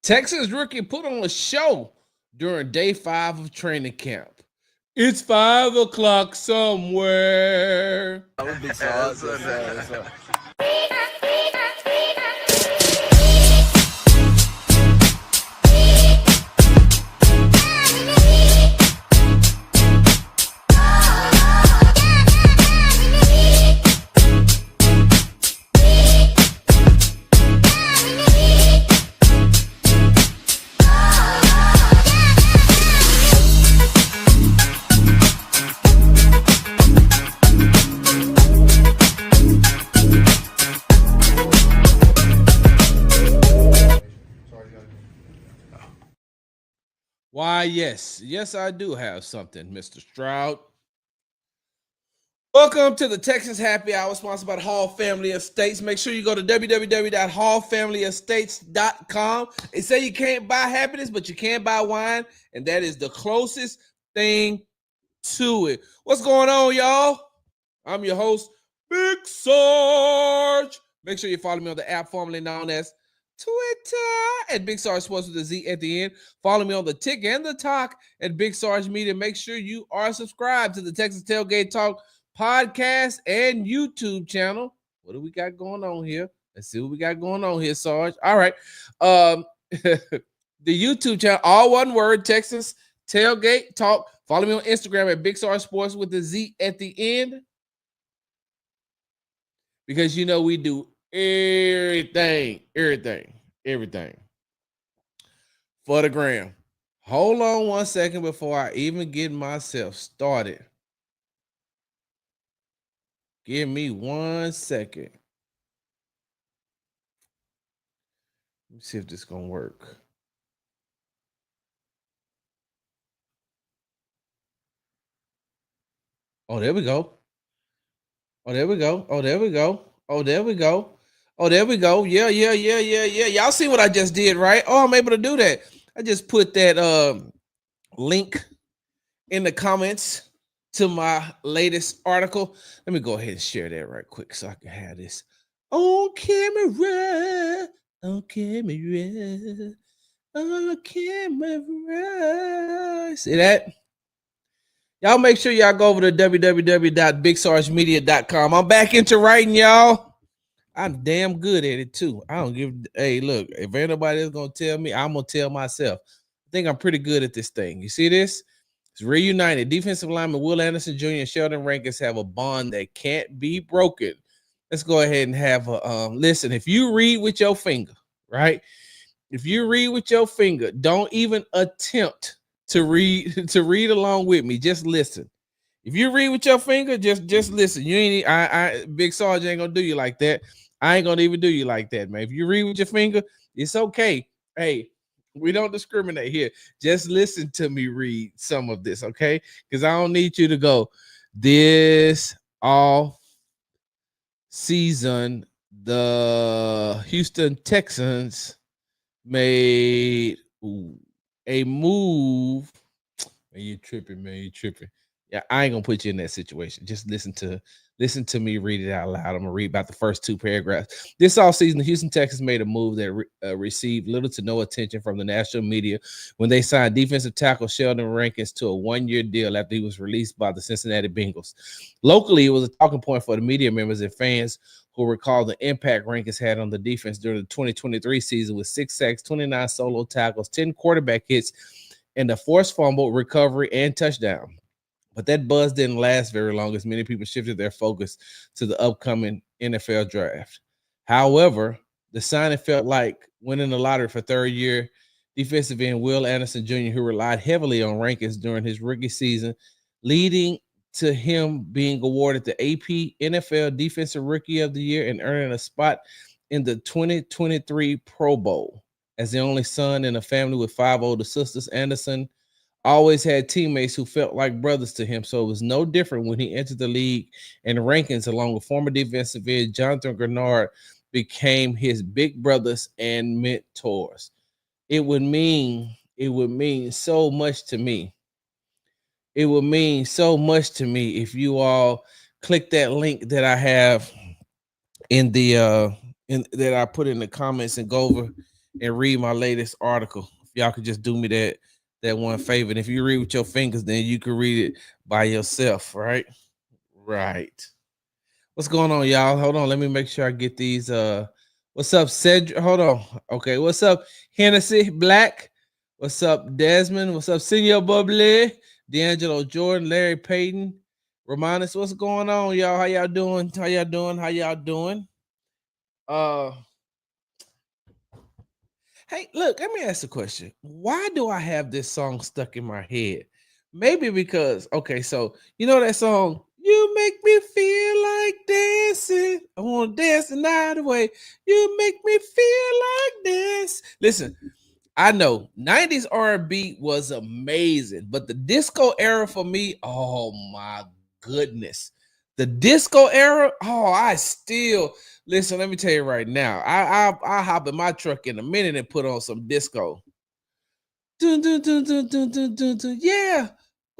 Texans rookie put on a show during day 5 of training camp. It's 5 o'clock somewhere. That would be so awesome. Why, yes, I do have something, Mr. Stroud. Welcome to the Texans Happy Hour, sponsored by the Hall Family Estates. Make sure you go to www.hallfamilyestates.com. They say you can't buy happiness, but you can buy wine, and that is the closest thing to it. What's going on, y'all? I'm your host, Big Sarge. Make sure you follow me on the app formerly known as Twitter at Big Sarge Sports with a Z at the end. Follow me on the Tick and the Talk at Big Sarge Media. Make sure you are subscribed to the Texas Tailgate Talk podcast and YouTube channel. What do we got going on here? Let's see what we got going on here, Sarge. All right. The YouTube channel, all one word, Texas Tailgate Talk. Follow me on Instagram at Big Sarge Sports with the Z at the end. Because you know we do everything for the gram. Hold on 1 second before I even get myself started. Give me 1 second. Let me see if this is going to work. Oh, there we go. Oh, there we go. Oh, there we go. Oh, there we go. Oh, there we go. Yeah. Y'all see what I just did, right? Oh, I'm able to do that. I just put that link in the comments to my latest article. Let me go ahead and share that right quick so I can have this on camera. On camera. On camera. See that? Y'all make sure y'all go over to www.bigsargemedia.com. I'm back into writing, y'all. I'm damn good at it too. I don't give. Hey, look, if anybody is gonna tell me, I'm gonna tell myself. I think I'm pretty good at this thing. You see this? It's reunited. Defensive lineman Will Anderson Jr. and Sheldon Rankins have a bond that can't be broken. Let's go ahead and have a listen. If you read with your finger, right? If you read with your finger, don't even attempt to read along with me. Just listen. If you read with your finger, just listen. You ain't I Big Sarge ain't gonna do you like that. I ain't gonna even do you like that, man. If you read with your finger, it's okay. Hey, we don't discriminate here. Just listen to me read some of this, okay? Because I don't need you to go this off season. The Houston Texans made a move. Man, you tripping, man. You tripping. Yeah, I ain't gonna put you in that situation. Just listen to me read it out loud. I'm gonna read about the first 2 paragraphs. This offseason, the Houston Texans made a move that received little to no attention from the national media when they signed defensive tackle Sheldon Rankins to a 1-year deal after he was released by the Cincinnati Bengals. Locally, it was a talking point for the media members and fans who recall the impact Rankins had on the defense during the 2023 season with 6 sacks, 29 solo tackles, 10 quarterback hits, and a forced fumble, recovery, and touchdown. But that buzz didn't last very long as many people shifted their focus to the upcoming NFL draft. However, the signing felt like winning the lottery for third-year defensive end Will Anderson Jr., who relied heavily on Rankins during his rookie season, leading to him being awarded the AP NFL Defensive Rookie of the Year and earning a spot in the 2023 Pro Bowl. As the only son in a family with 5 older sisters, Anderson always had teammates who felt like brothers to him, so it was no different when he entered the league, and Rankins, along with former defensive end Jonathan Grenard, became his big brothers and mentors. It would mean so much to me. It would mean so much to me if you all click that link that I have in the that I put in the comments and go over and read my latest article. If y'all could just do me that one favor. And if you read with your fingers, then you can read it by yourself, right? Right. What's going on, y'all? Hold on. Let me make sure I get these. What's up, Cedric? Hold on. Okay. What's up, Hennessy Black? What's up, Desmond? What's up, Senior Bubbly? D'Angelo Jordan, Larry Payton, Romanus. What's going on, y'all? How y'all doing? How y'all doing? How y'all doing? Uh Hey, look, let me ask a question. Why do I have this song stuck in my head? Maybe because, okay, so you know that song, You Make Me Feel Like Dancing. I want to dance the night away. You make me feel like this. Listen, I know 90s R&B was amazing, but the disco era for me, oh my goodness. The disco era, oh, I still listen. Let me tell you right now. I hop in my truck in a minute and put on some disco. Dun, dun, dun, dun, dun, dun, dun, dun. Yeah,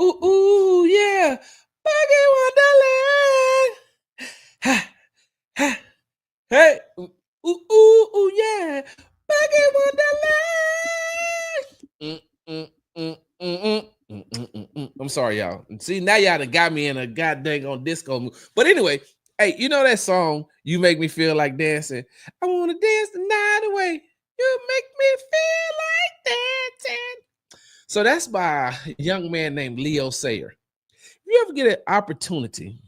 ooh, yeah. Buggy Wonderland. Ha, ha, hey, yeah. Buggy Wonderland. I'm sorry, y'all. See, now y'all done got me in a goddamn on disco mood. But anyway, hey, you know that song, You Make Me Feel Like Dancing? I want to dance the night away. You make me feel like dancing. So that's by a young man named Leo Sayer. If you ever get an opportunity,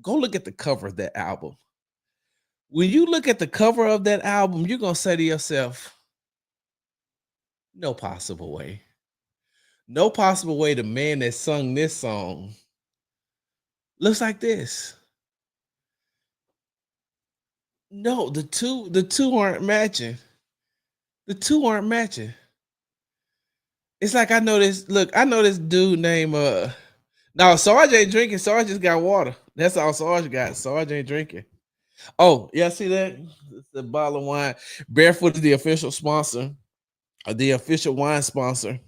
go look at the cover of that album. When you look at the cover of that album, you're going to say to yourself, no possible way. No possible way the man that sung this song looks like this. No, the two aren't matching. The two aren't matching. It's like I know this. Look, I know this dude named no, Sarge ain't drinking. Sarge just got water. That's all Sarge got. Sarge ain't drinking. Oh, yeah, see that? It's the bottle of wine. Barefoot is the official sponsor, the official wine sponsor,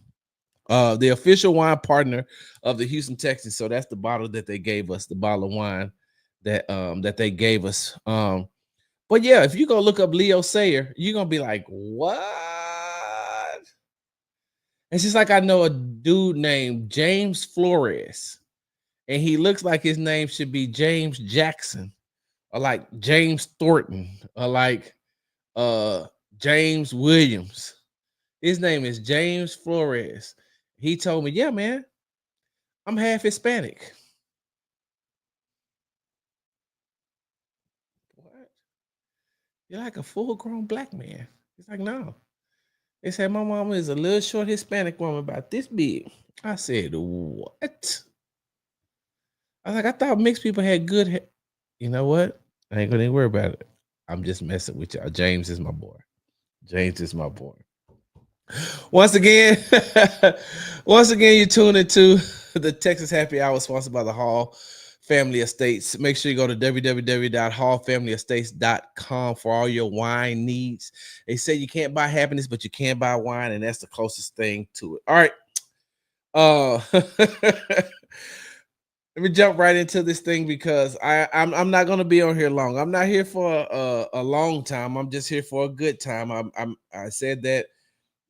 the official wine partner of the Houston Texans. So that's the bottle that they gave us, the bottle of wine that they gave us. But yeah, if you go look up Leo Sayer, you're gonna be like, what? It's just like I know a dude named James Flores, and he looks like his name should be James Jackson, or like James Thornton, or like James Williams. His name is James Flores. He told me, yeah, man, I'm half Hispanic. What? You're like a full-grown black man. He's like, no. They said my mama is a little short Hispanic woman about this big. I said, what? I was like, I thought mixed people had good hair. You know what? I ain't gonna worry about it. I'm just messing with y'all. James is my boy. James is my boy. Once again, you tune into the Texas Happy Hour sponsored by the Hall Family Estates. Make sure you go to www.hallfamilyestates.com for all your wine needs. They say you can't buy happiness, but you can buy wine, and that's the closest thing to it. All right. Let me jump right into this thing because I'm not gonna be on here long. I'm not here for a long time. I'm just here for a good time. I said that,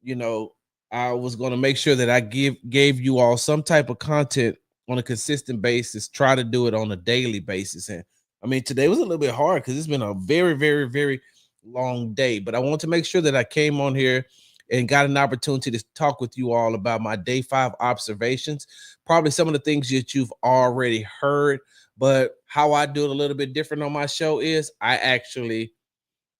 you know, I was going to make sure that I gave you all some type of content on a consistent basis, try to do it on a daily basis. And I mean, today was a little bit hard because it's been a very, very, very long day, but I want to make sure that I came on here and got an opportunity to talk with you all about my day 5 observations, probably some of the things that you've already heard, but how I do it a little bit different on my show is I actually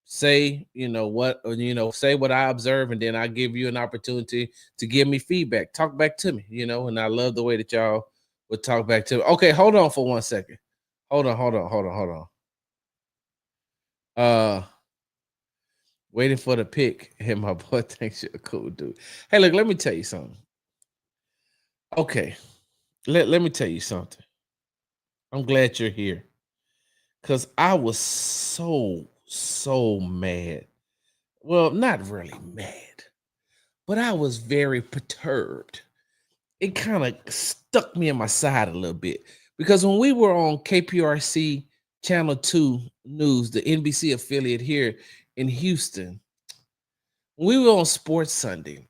say say what I observe, and then I give you an opportunity to give me feedback, talk back to me, and I love the way that y'all would talk back to me. Okay, hold on for 1 second. Hold on. Waiting for the pick, and my boy thinks you're a cool dude. Hey, look, let me tell you something. Okay, let me tell you something. I'm glad you're here because I was so mad. Well, not really mad, but I was very perturbed. It kind of stuck me in my side a little bit because when we were on KPRC Channel 2 News, the NBC affiliate here in Houston, We were on Sports Sunday.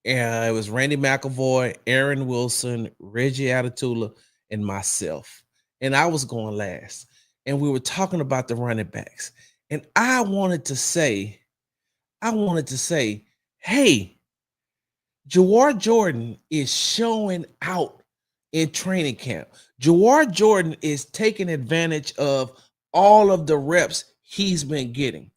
And it was Randy McIlvoy, Aaron Wilson, Reggie Atatula, and myself. And I was going last. And we were talking about the running backs. And I wanted to say, hey, Jawar Jordan is showing out in training camp. Jawar Jordan is taking advantage of all of the reps he's been getting.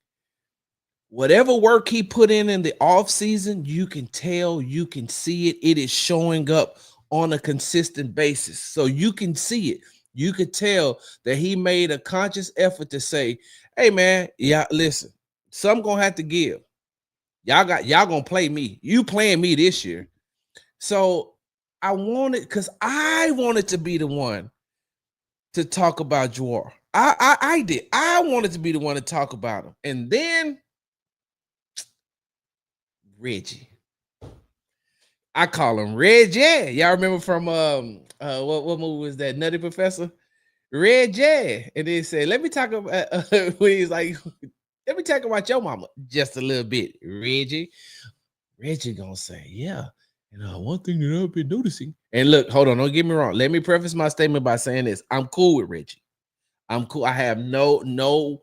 Whatever work he put in the off season, you can tell, you can see it. It is showing up on a consistent basis. So you can see it. You could tell that he made a conscious effort to say, hey man, yeah, listen, some gonna have to give. Y'all gonna play me. You playing me this year. So I wanted to be the one to talk about Jawar. I did. I wanted to be the one to talk about him. And then Reggie. I call him Reggie. Y'all remember from what movie was that? Nutty Professor? Reggie. And they said, let me talk about when he's like, let me talk about your mama just a little bit. Reggie gonna say, yeah. And one thing that I've been noticing. And look, hold on, don't get me wrong. Let me preface my statement by saying this. I'm cool with Reggie. I'm cool. I have nothing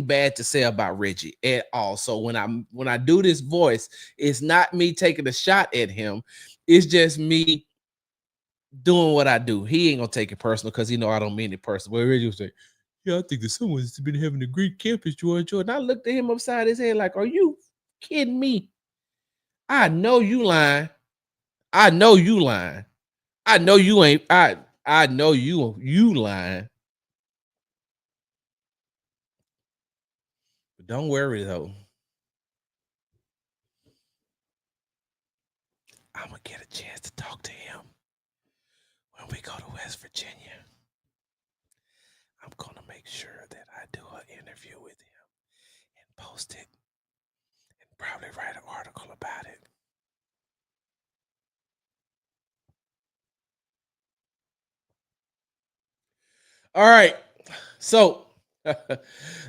bad to say about Reggie at all. So when I do this voice, it's not me taking a shot at him. It's just me doing what I do. He ain't gonna take it personal because I don't mean it personal. But Reggie will say, yeah, I think that someone's been having a great campus, George. And I looked at him upside his head like, are you kidding me? I know you lying. I know you lying. I know you ain't. I know you lying. But don't worry though. I'm gonna get a chance to talk to him when we go to West Virginia. I'm gonna make sure that I do an interview with him and post it and probably write an article about it. All right. So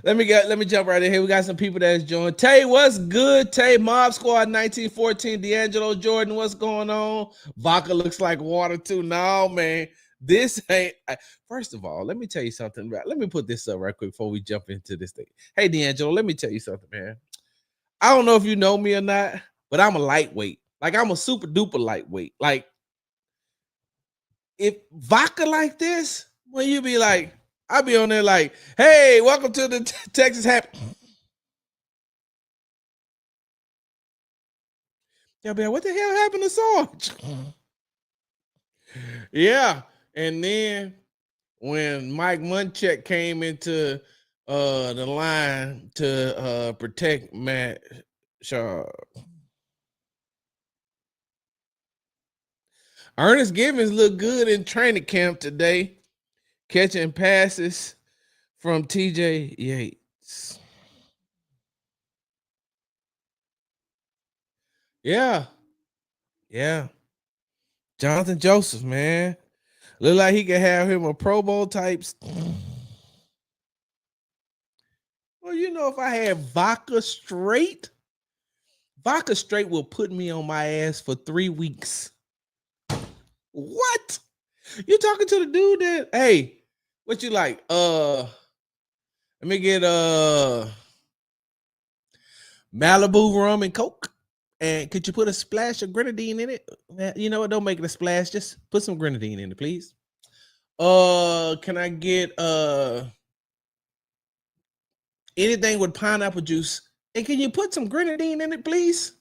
let me jump right in here. We got some people that's joined. Tay, what's good? Tay, Mob Squad 1914, D'Angelo Jordan, what's going on? Vodka looks like water too. No, man. This ain't first of all, let me tell you something. Let me put this up right quick before we jump into this thing. Hey D'Angelo, let me tell you something, man. I don't know if you know me or not, but I'm a lightweight. Like I'm a super duper lightweight. Like if vodka like this, when you be like, I'll be on there like, hey, welcome to the Texas Happy. Y'all be like, what the hell happened to Sarge? Yeah. And then when Mike Munchak came into the line to protect Matt Shaw. Ernest Givens looked good in training camp today, catching passes from TJ Yates. Yeah. Yeah. Jonathan Joseph, man. Look like he could have him a Pro Bowl types. Well, if I had vodka straight will put me on my ass for 3 weeks. What? You talking to the dude that, hey, what you like? Let me get Malibu rum and Coke. And could you put a splash of grenadine in it? You know what? Don't make it a splash. Just put some grenadine in it, please. Can I get anything with pineapple juice? And can you put some grenadine in it, please?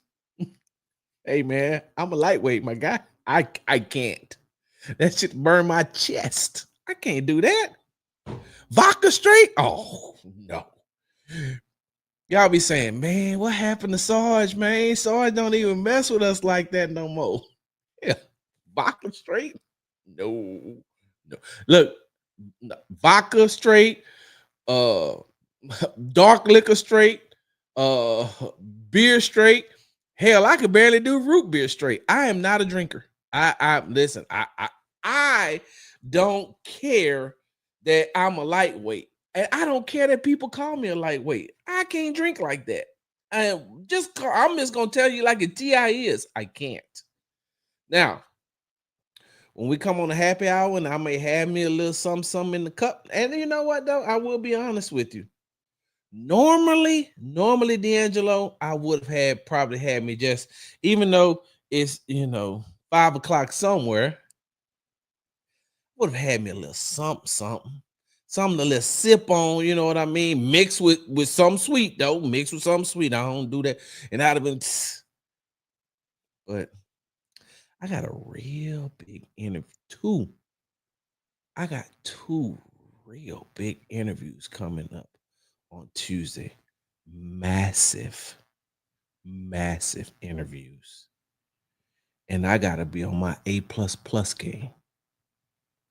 Hey man, I'm a lightweight, my guy. I can't. That shit burn my chest. I can't do that. Vodka straight? Oh no. Y'all be saying, man, what happened to Sarge, man? Sarge don't even mess with us like that no more. Yeah, vodka straight? No. Look, vodka straight, dark liquor straight, beer straight. Hell, I could barely do root beer straight. I am not a drinker. I listen, I don't care that I'm a lightweight. And I don't care that people call me a lightweight. I can't drink like that. I'm just gonna tell you like a TI is. I can't. Now, when we come on a happy hour and I may have me a little something in the cup. And you know what though? I will be honest with you. Normally, D'Angelo, I would have probably had me just, even though it's 5 o'clock somewhere, would have had me a little something to little sip on, you know what I mean? Mixed with some sweet though, mixed with some sweet. I don't do that. And I'd have been, but I got a real big interview. I got two real big interviews coming up on Tuesday. Massive interviews. And I gotta be on my A++ game.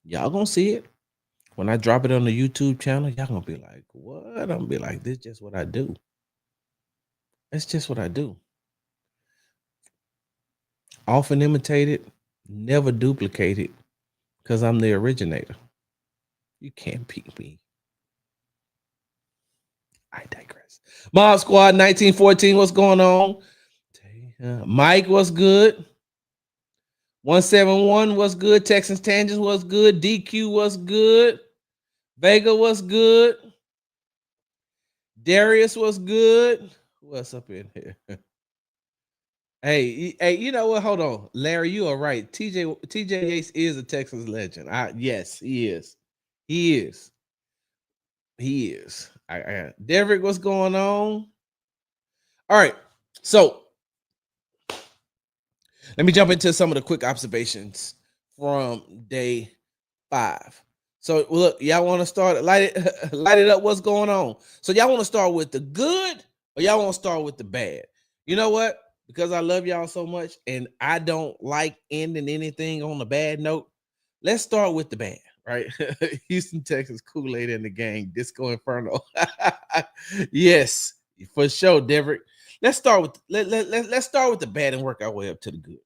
Y'all gonna see it. When I drop it on the YouTube channel, y'all gonna be like, what? I'm gonna be like, this is just what I do. It's just what I do. Often imitated, never duplicated, because I'm the originator. You can't beat me. I digress. Mob Squad 1914, what's going on? Mike, what's good? 171 was good. Texans Tangents was good. DQ was good. Vega was good. Darius was good. What's up in here? Hey, you know what? Hold on. Larry, you are right. TJ Yates is a Texans legend. Yes, he is. He is. He is. Derek, what's going on? All right. So let me jump into some of the quick observations from day 5. So look, y'all want to start light it up. What's going on? So y'all want to start with the good, or y'all want to start with the bad? You know what? Because I love y'all so much, and I don't like ending anything on a bad note. Let's start with the bad, right? Houston, Texas, Kool-Aid and the gang, Disco Inferno. Yes, for sure, Derek. Let's start with let's start with the bad and work our way up to the good.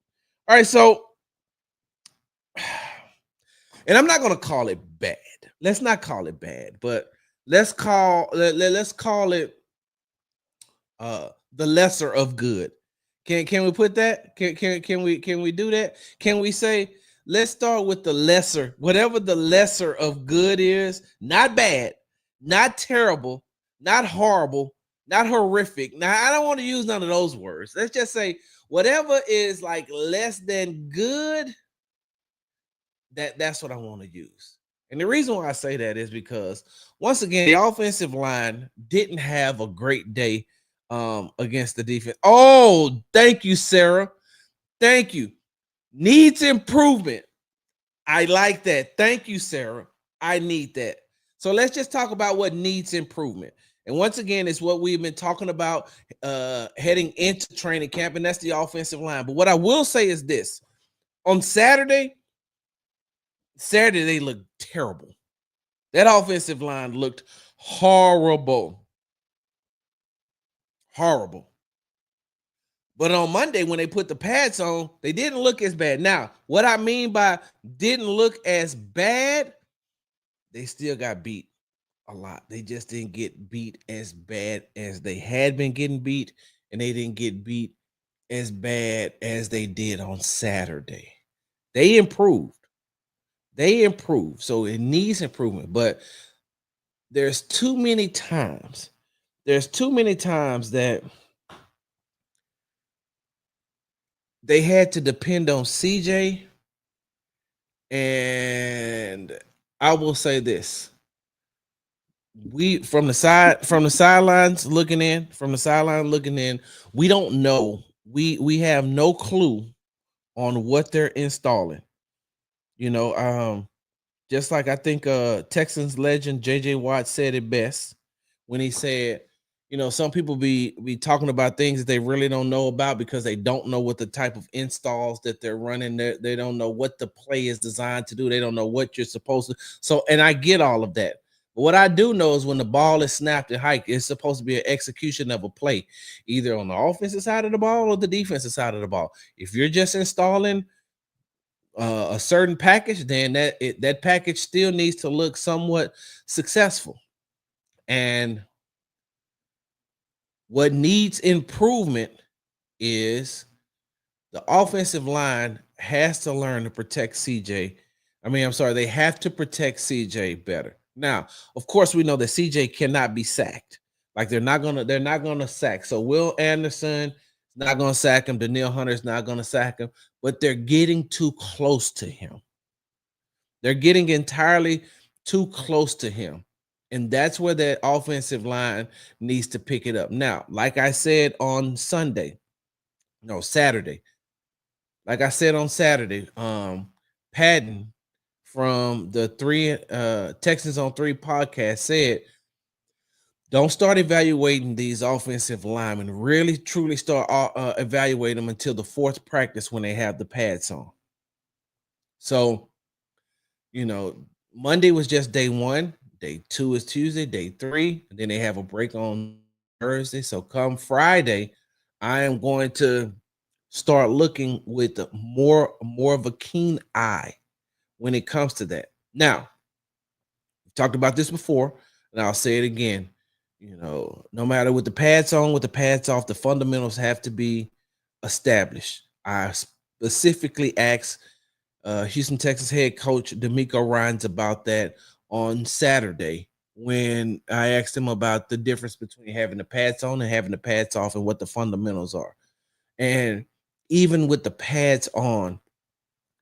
All right, so. And I'm not going to call it bad. Let's not call it bad, but let's call it the lesser of good. Can we put that? Can we do that? Can we say let's start with the lesser, whatever the lesser of good is, not bad, not terrible, not horrible, not horrific. Now I don't want to use none of those words. Let's just say whatever is like less than good. That's what I want to use. And the reason why I say that is because once again, the offensive line didn't have a great day against the defense. Oh, thank you, Sarah. Thank you. Needs improvement. I like that. Thank you, Sarah. I need that. So let's just talk about what needs improvement. And once again, it's what we've been talking about heading into training camp, and that's the offensive line. But what I will say is this. On Saturday, they looked terrible. That offensive line looked horrible. Horrible. But on Monday, when they put the pads on, they didn't look as bad. Now, what I mean by didn't look as bad, they still got beat a lot. They just didn't get beat as bad as they had been getting beat, and they didn't get beat as bad as they did on Saturday. They improved. So it needs improvement, but there's too many times that they had to depend on CJ. And I will say this. We from the sidelines looking in, we don't know. We have no clue on what they're installing. Just like I think Texans legend JJ Watt said it best when he said, some people be talking about things that they really don't know about because they don't know what the type of installs that they're running. They don't know what the play is designed to do. They don't know what you're supposed to. So, and I get all of that. But what I do know is when the ball is snapped and hiked, it's supposed to be an execution of a play, either on the offensive side of the ball or the defensive side of the ball. If you're just installing a certain package, then that package still needs to look somewhat successful. And What needs improvement is the offensive line has to learn to protect CJ. I'm sorry, they have to protect CJ better. Now, of course, we know that CJ cannot be sacked. Like they're not gonna sack. So Will Anderson is not gonna sack him. Danielle Hunter is not gonna sack him, but they're getting too close to him. They're getting entirely too close to him. And that's where that offensive line needs to pick it up. Now, like I said on Sunday, no, Saturday, like I said on Saturday, Patton from the three Texans on Three podcast said, don't start evaluating these offensive linemen. Really, truly start evaluating them until the fourth practice when they have the pads on. So, Monday was just day one. Day two is Tuesday. Day three, and then they have a break on Thursday. So come Friday, I am going to start looking with more of a keen eye when it comes to that. Now, we've talked about this before, and I'll say it again. No matter with the pads on, with the pads off, the fundamentals have to be established. I specifically asked Houston Texans head coach D'Amico Ryans about that on Saturday when I asked him about the difference between having the pads on and having the pads off and what the fundamentals are. And even with the pads on,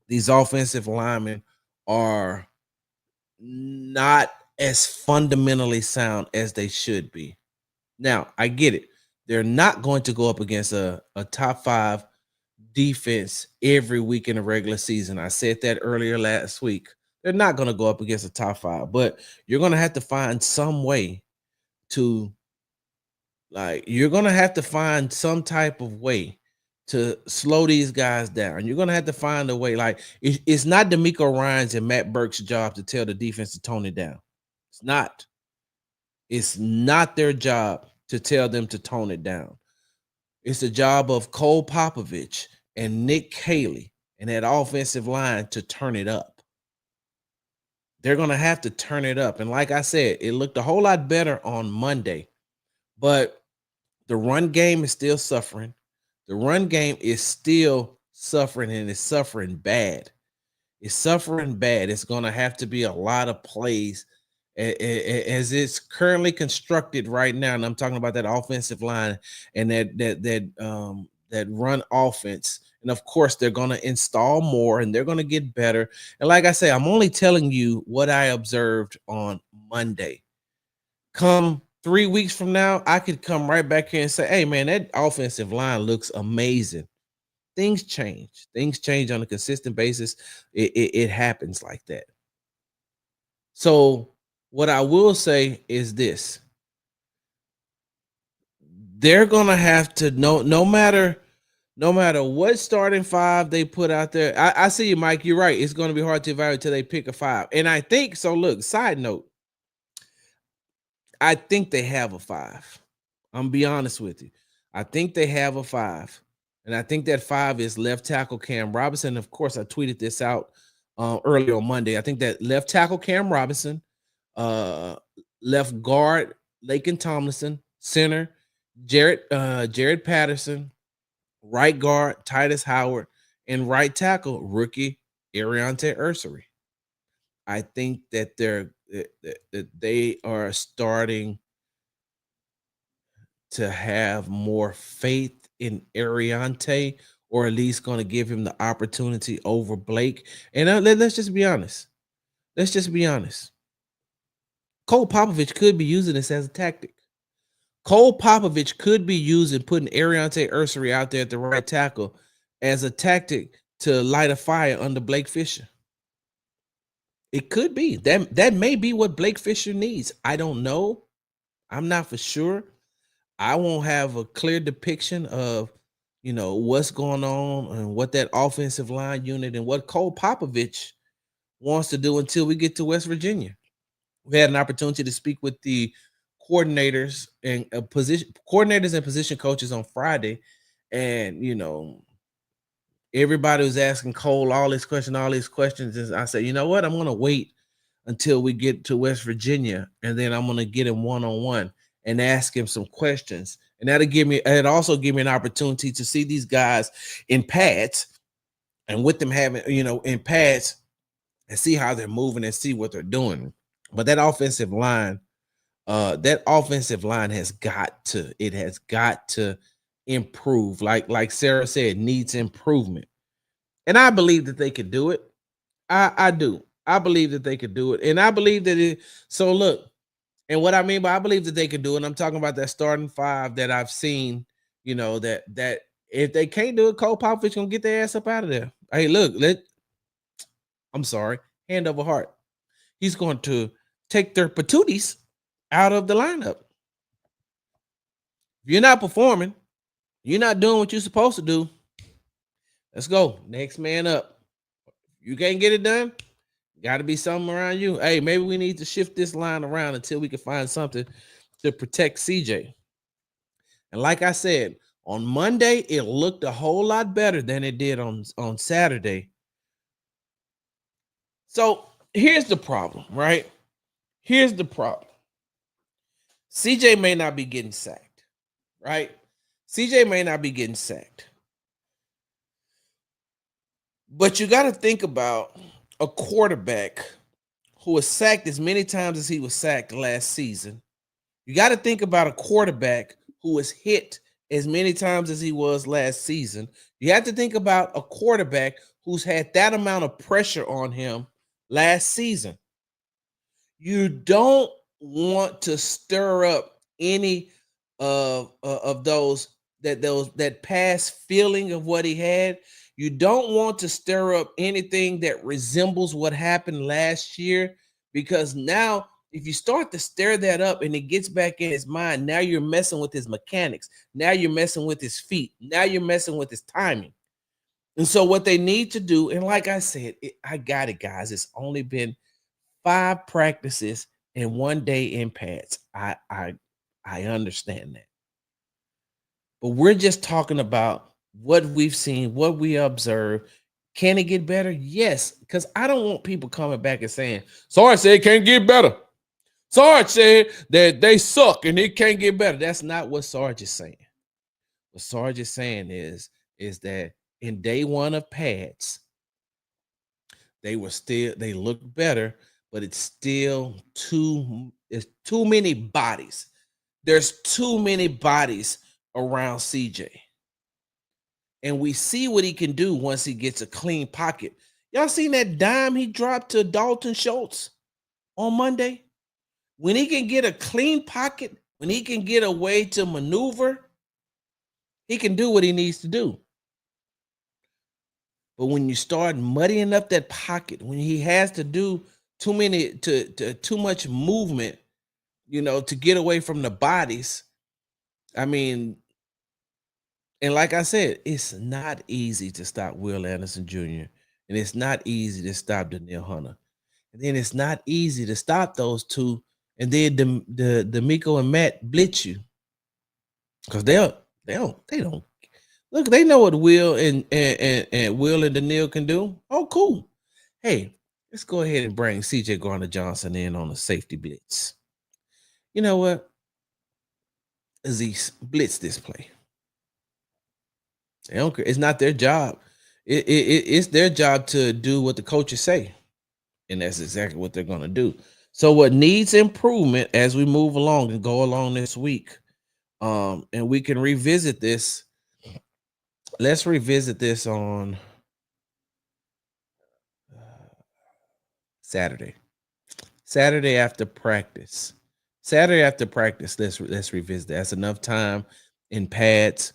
these offensive linemen are not as fundamentally sound as they should be. Now, I get it. They're not going to go up against a top five defense every week in the regular season. I said that earlier last week. They're not going to go up against a top five, but you're going to have to find some way to you're going to have to find some type of way to slow these guys down. You're going to have to find a way. It's not D'Amico Ryans and Matt Burke's job to tell the defense to tone it down. It's not. It's not their job to tell them to tone it down. It's the job of Cole Popovich and Nick Caley and that offensive line to turn it up. They're going to have to turn it up. And like I said, it looked a whole lot better on Monday, but the run game is still suffering. The run game is still suffering, and it's suffering bad. It's suffering bad. It's going to have to be a lot of plays as it's currently constructed right now. And I'm talking about that offensive line and that run offense. And of course, they're going to install more and they're going to get better. And like I say, I'm only telling you what I observed on Monday. Come 3 weeks from now, I could come right back here and say, hey, man, that offensive line looks amazing. Things change. Things change on a consistent basis. It happens like that. So what I will say is this. They're going to have to no matter what starting five they put out there. I see you, Mike. You're right. It's going to be hard to evaluate until they pick a five. And I think so. Look, side note, I think they have a five. I'm gonna be honest with you. I think they have a five. And I think that five is left tackle Cam Robinson. Of course, I tweeted this out earlier on Monday. I think that left tackle Cam Robinson, left guard Laken Tomlinson, center Jared Patterson, right guard Titus Howard, and right tackle rookie Ariante Ursary. I think that they are starting to have more faith in Ariante, or at least going to give him the opportunity over Blake. And let's just be honest. Let's just be honest. Cole Popovich could be using this as a tactic. Cole Popovich could be using putting Ariante Ursary out there at the right tackle as a tactic to light a fire under Blake Fisher. It could be. That may be what Blake Fisher needs. I don't know. I'm not for sure. I won't have a clear depiction of, what's going on and what that offensive line unit and what Cole Popovich wants to do until we get to West Virginia. We had an opportunity to speak with the coordinators and position coaches on Friday, and everybody was asking Cole all these questions, and I said, you know what, I'm going to wait until we get to West Virginia, and then I'm going to get him one-on-one and ask him some questions And it also give me an opportunity to see these guys in pads, and with them having, in pads, and see how they're moving and see what they're doing. But that offensive line has got to improve. Like Sarah said, needs improvement. And I believe that they could do it. I do. I believe that they could do it. And I believe that so look, and what I mean by I believe that they could do it, I'm talking about that starting five that I've seen, that if they can't do it, Cole Popovich gonna get their ass up out of there. Hey, look, I'm sorry, hand over heart. He's going to take their patooties out of the lineup. If you're not performing, you're not doing what you're supposed to do. Let's go. Next man up. You can't get it done. Got to be something around you. Hey, maybe we need to shift this line around until we can find something to protect CJ. And like I said, on Monday, it looked a whole lot better than it did on Saturday. So here's the problem, right? Here's the problem. CJ may not be getting sacked, right? CJ may not be getting sacked. But you got to think about a quarterback who was sacked as many times as he was sacked last season. You got to think about a quarterback who was hit as many times as he was last season. You have to think about a quarterback who's had that amount of pressure on him last season. You don't want to stir up any of that past feeling of what he had. You don't want to stir up anything that resembles what happened last year, because now if you start to stir that up and it gets back in his mind, now you're messing with his mechanics. Now you're messing with his feet. Now you're messing with his timing. And so what they need to do, and like I said, I got it, guys. It's only been 5 practices and 1 day in pads. I understand that. But we're just talking about what we've seen, what we observed. Can it get better? Yes, because I don't want people coming back and saying, Sarge said it can't get better. Sarge said that they suck and it can't get better. That's not what Sarge is saying. What Sarge is saying is that in day 1 of pads, they looked better, but it's too many bodies. There's too many bodies around CJ. And we see what he can do once he gets a clean pocket. Y'all seen that dime he dropped to Dalton Schultz on Monday? When he can get a clean pocket, when he can get a way to maneuver, he can do what he needs to do. But when you start muddying up that pocket, when he has to do too much movement, to get away from the bodies, I mean, and like I said, it's not easy to stop Will Anderson Jr. and it's not easy to stop Danielle Hunter. And then it's not easy to stop those two. And then the Miko and Matt blitz you. Because they don't look, they know what Will and Will and Danielle can do. Oh, cool. Hey, let's go ahead and bring CJ Garner-Johnson in on a safety blitz. You know what? Aziz, blitz this play. They don't care. It's not their job. It's their job to do what the coaches say. And that's exactly what they're going to do. So what needs improvement as we move along and go along this week, and we can revisit this. Let's revisit this on Saturday after practice. Let's revisit that. That's enough time in pads.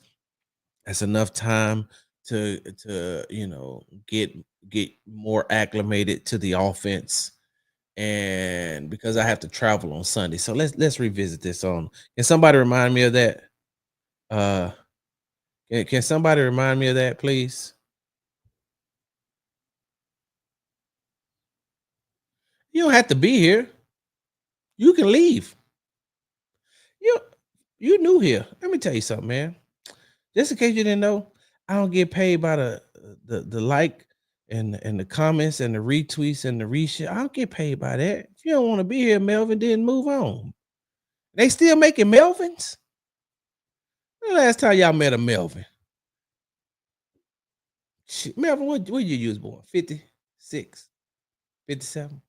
That's enough time to get more acclimated to the offense. And because I have to travel on Sunday, so let's revisit this on. Can somebody remind me of that? Can somebody remind me of that, please? You don't have to be here. You can leave. You new here. Let me tell you something, man. Just in case you didn't know, I don't get paid by the like and the comments and the retweets and the reshare. I don't get paid by that. If you don't want to be here, Melvin, then move on. They still making Melvins? The last time y'all met a Melvin? Shit, Melvin, what year you was born? 56, 57?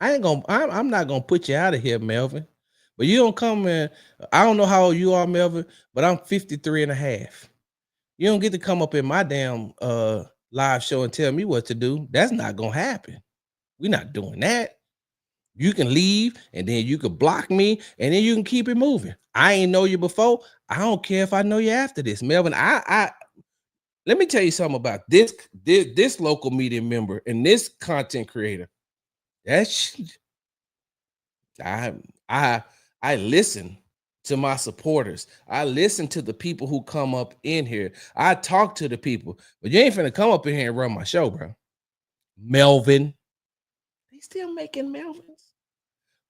I'm not gonna put you out of here, Melvin. But you don't come in. I don't know how old you are, Melvin, but I'm 53 and a half. You don't get to come up in my damn live show and tell me what to do. That's not gonna happen. We're not doing that. You can leave and then you can block me and then you can keep it moving. I ain't know you before. I don't care if I know you after this, Melvin. I let me tell you something about this local media member and this content creator. That's I I I listen to my supporters. I listen to the people who come up in here. I talk to the people, but you ain't finna come up in here and run my show, bro. Melvin. They still making Melvins?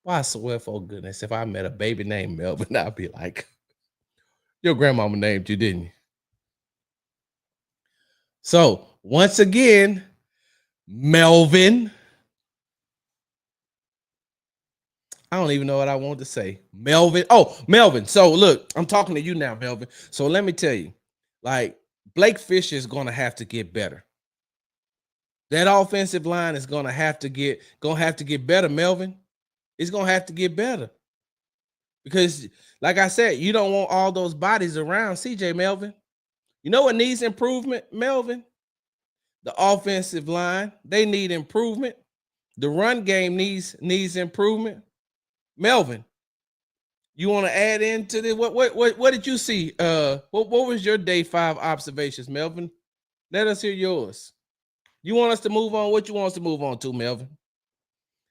Why, I swear for goodness, if I met a baby named Melvin, I'd be like, your grandmama named you, didn't you? So once again, Melvin. I don't even know what I want to say. Melvin. Oh, Melvin. So look, I'm talking to you now, Melvin. So let me tell you, like Blake Fisher is gonna have to get better. That offensive line is gonna have to get better, Melvin. It's gonna have to get better. Because, like I said, you don't want all those bodies around CJ, Melvin. You know what needs improvement, Melvin? The offensive line. They need improvement. The run game needs improvement. Melvin, you want to add into this? What did you see? What was your day 5 observations, Melvin? Let us hear yours. You want us to move on? What you want us to move on to, Melvin?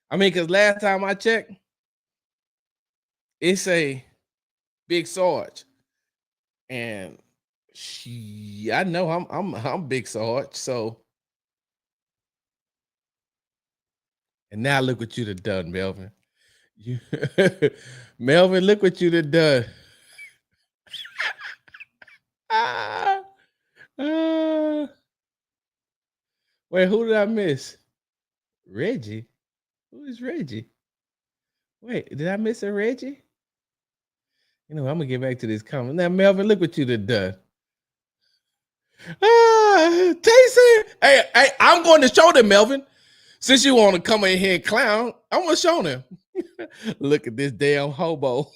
I mean, because last time I checked, it's a Big Sarge, and I know I'm Big Sarge. So, and now look what you done done, Melvin. You, Melvin, look what you done done. Ah, ah. Wait, who did I miss? Reggie. Who is Reggie? Wait, did I miss a Reggie? You know, I'm gonna get back to this comment. Now, Melvin, look what you done. Tayson. Hey, I'm going to show them, Melvin. Since you want to come in here and clown, I'm gonna show them. Look at this damn hobo.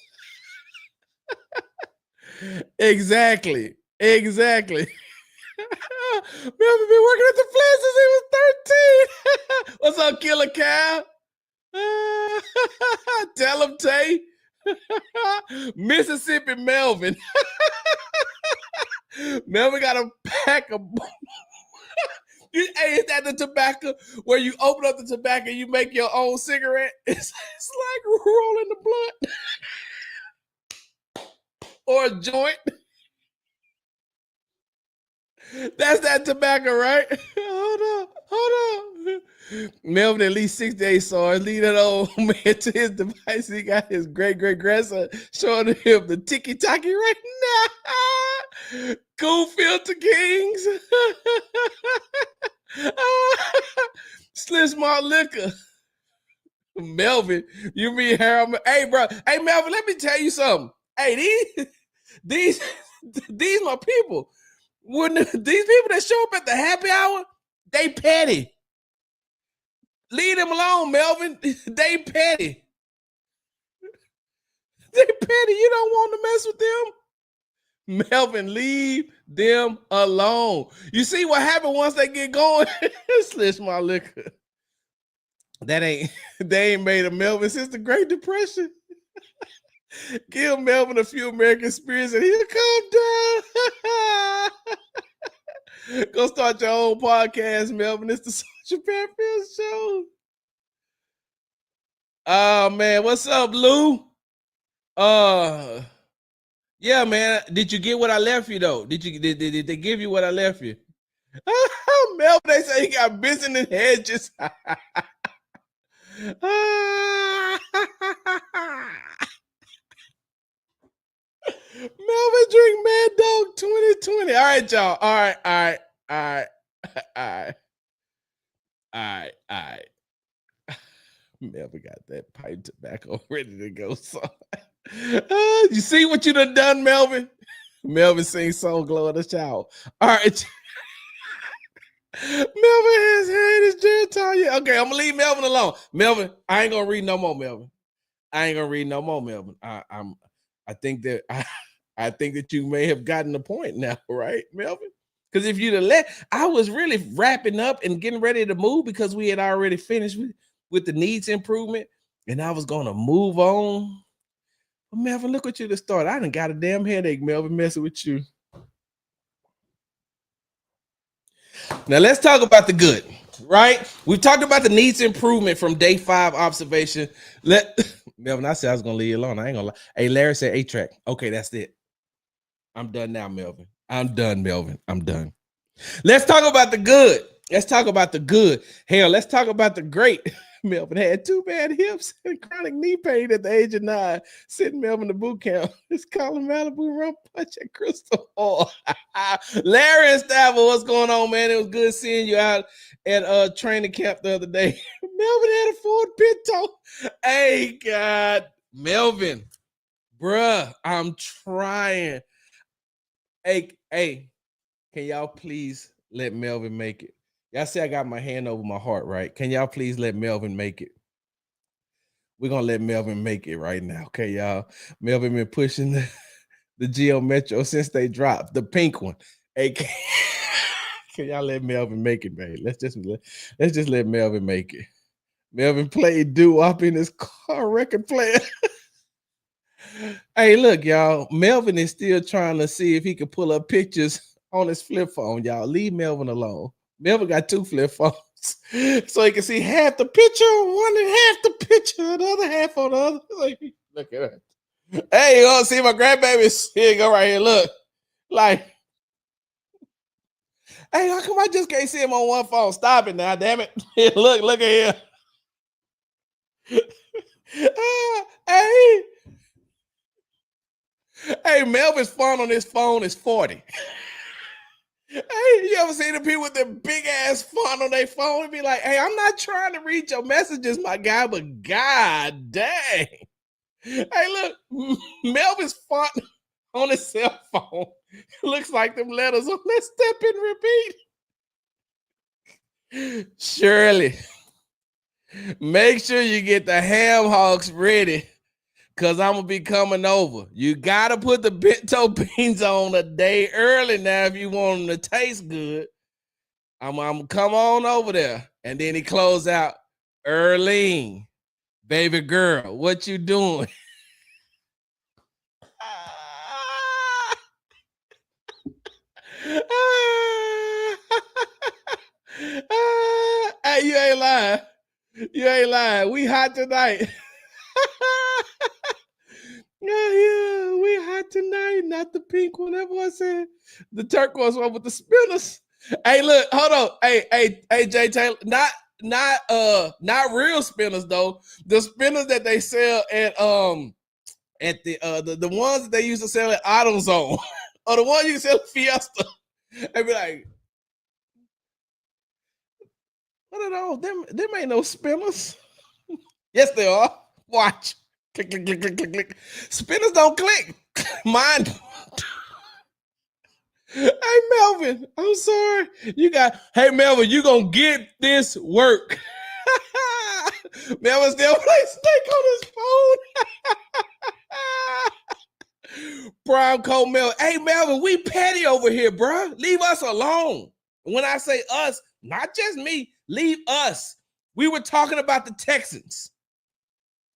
Exactly. Melvin been working at the Flash since he was 13. What's up, Killer Cow? Tell him, Tay. Mississippi Melvin. Melvin got a pack of. Hey, is that the tobacco where you open up the tobacco and you make your own cigarette? It's like rolling the blunt or a joint. That's that tobacco, right? Hold on. Melvin at least 68 SARS. Leave that old man to his device. He got his great grandson showing him the tiki-taki right now. Cool filter kings. Slim Smart Liquor. Melvin, you mean Harold? Hey, bro. Hey, Melvin, let me tell you something. Hey, these my people. When these people that show up at the happy hour, they petty. Leave them alone, Melvin. They petty. They petty. You don't want to mess with them. Melvin, leave them alone. You see what happened once they get going? Slish my liquor. They ain't made a Melvin since the Great Depression. Give Melvin a few American spirits and he'll calm down. Go start your own podcast, Melvin. It's the Social Pathfield Show. Oh man, what's up, Lou? Yeah, man. Did you get what I left you though? Did they give you what I left you? Melvin, they say he got business in hedges. Melvin drink Mad Dog 2020. All right, y'all. All right. Melvin got that pipe tobacco ready to go. So, you see what you done, Melvin? Melvin sings Soul Glow in the shower. All right. Melvin has had his genitalia. Okay, I'm gonna leave Melvin alone. Melvin, I ain't gonna read no more, Melvin. I ain't gonna read no more, Melvin. I think that I think that you may have gotten the point now, right, Melvin? Because if you'd have I was really wrapping up and getting ready to move because we had already finished with the needs improvement, and I was gonna move on. But Melvin, look what you just started. I done got a damn headache, Melvin, messing with you. Now let's talk about the good, right? We've talked about the needs improvement from day 5 observation. Melvin, I said I was gonna leave you alone. I ain't gonna lie. Hey, Larry said A-track. Okay, that's it. I'm done now, Melvin. I'm done, Melvin. I'm done. Let's talk about the good. Let's talk about the good. Hell, let's talk about the great. Melvin had 2 bad hips and chronic knee pain at the age of 9. Sitting Melvin to boot camp. It's calling Malibu rum punch at Crystal Hall. Larry and Stafford, what's going on, man? It was good seeing you out at training camp the other day. Melvin had a Ford Pinto. Hey, God. Melvin, bruh, I'm trying. Hey, can y'all please let Melvin make it? Y'all see I got my hand over my heart, right? Can y'all please let Melvin make it? We're going to let Melvin make it right now, okay, y'all? Melvin been pushing the Geo Metro since they dropped, the pink one. Hey, can y'all let Melvin make it, man? Let's just let Melvin make it. Melvin played doo-wop in his car record player. Hey, look, y'all. Melvin is still trying to see if he can pull up pictures on his flip phone, y'all. Leave Melvin alone. Melvin got 2 flip phones. So he can see half the picture on one and half the picture, the other half on the other. Like, look at that. Hey, you want to see my grandbabies? Here you go right here. Look. Like, hey, how come I just can't see him on one phone? Stop it now, damn it. Look at here. Hey, Melvin's font on his phone is 40. Hey, you ever seen the people with the big ass font on their phone and be like, hey, I'm not trying to read your messages, my guy, but god dang. Hey, look, Melvin's font on his cell phone looks like them letters on that step and repeat. Shirley, make sure you get the ham hocks ready because I'm going to be coming over. You got to put the bento beans on a day early now if you want them to taste good. I'm going to come on over there. And then he closed out, Earlene, baby girl, what you doing? Hey, you ain't lying. You ain't lying. We hot tonight. Yeah, we hot tonight. Not the pink one. Everyone said the turquoise one with the spinners. Hey, look, hold on. Hey, Jay Taylor. Not real spinners though. The spinners that they sell at the ones that they used to sell at AutoZone or the ones you sell at Fiesta. They be like, what are those? Them ain't no spinners. Yes, they are. Watch. Click, click, click, click, click, click. Spinners don't click. Mine. Hey, Melvin, I'm sorry. Hey, Melvin, you gonna get this work. Melvin still plays Snake on his phone. Brown coat Melvin. Hey, Melvin, we petty over here, bro. Leave us alone. When I say us, not just me, leave us. We were talking about the Texans.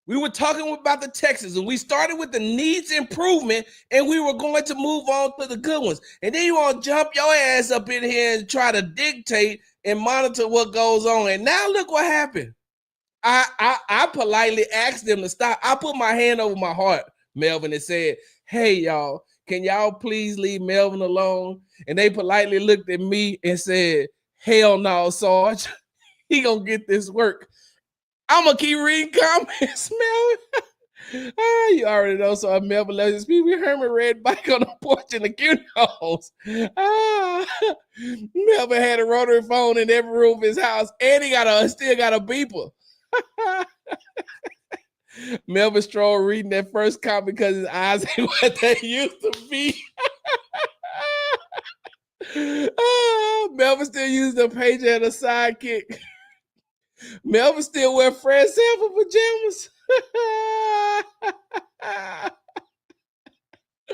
We were talking about the Texans, and we started with the needs improvement, and we were going to move on to the good ones. And then you want to jump your ass up in here and try to dictate and monitor what goes on. And now look what happened. I politely asked them to stop. I put my hand over my heart, Melvin, and said, hey, y'all, can y'all please leave Melvin alone? And they politely looked at me and said, hell no, Sarge. He gonna get this work. I'm gonna keep reading comments, Melvin. You already know. So Melvin loves his people. Herman red bike on the porch in the Q-nose. Melvin had a rotary phone in every room of his house, and he still got a beeper. Melvin Stroll reading that first comment because his eyes ain't what they used to be. Melvin still uses the page as a sidekick. Melvin still wear Fred Sanford pajamas.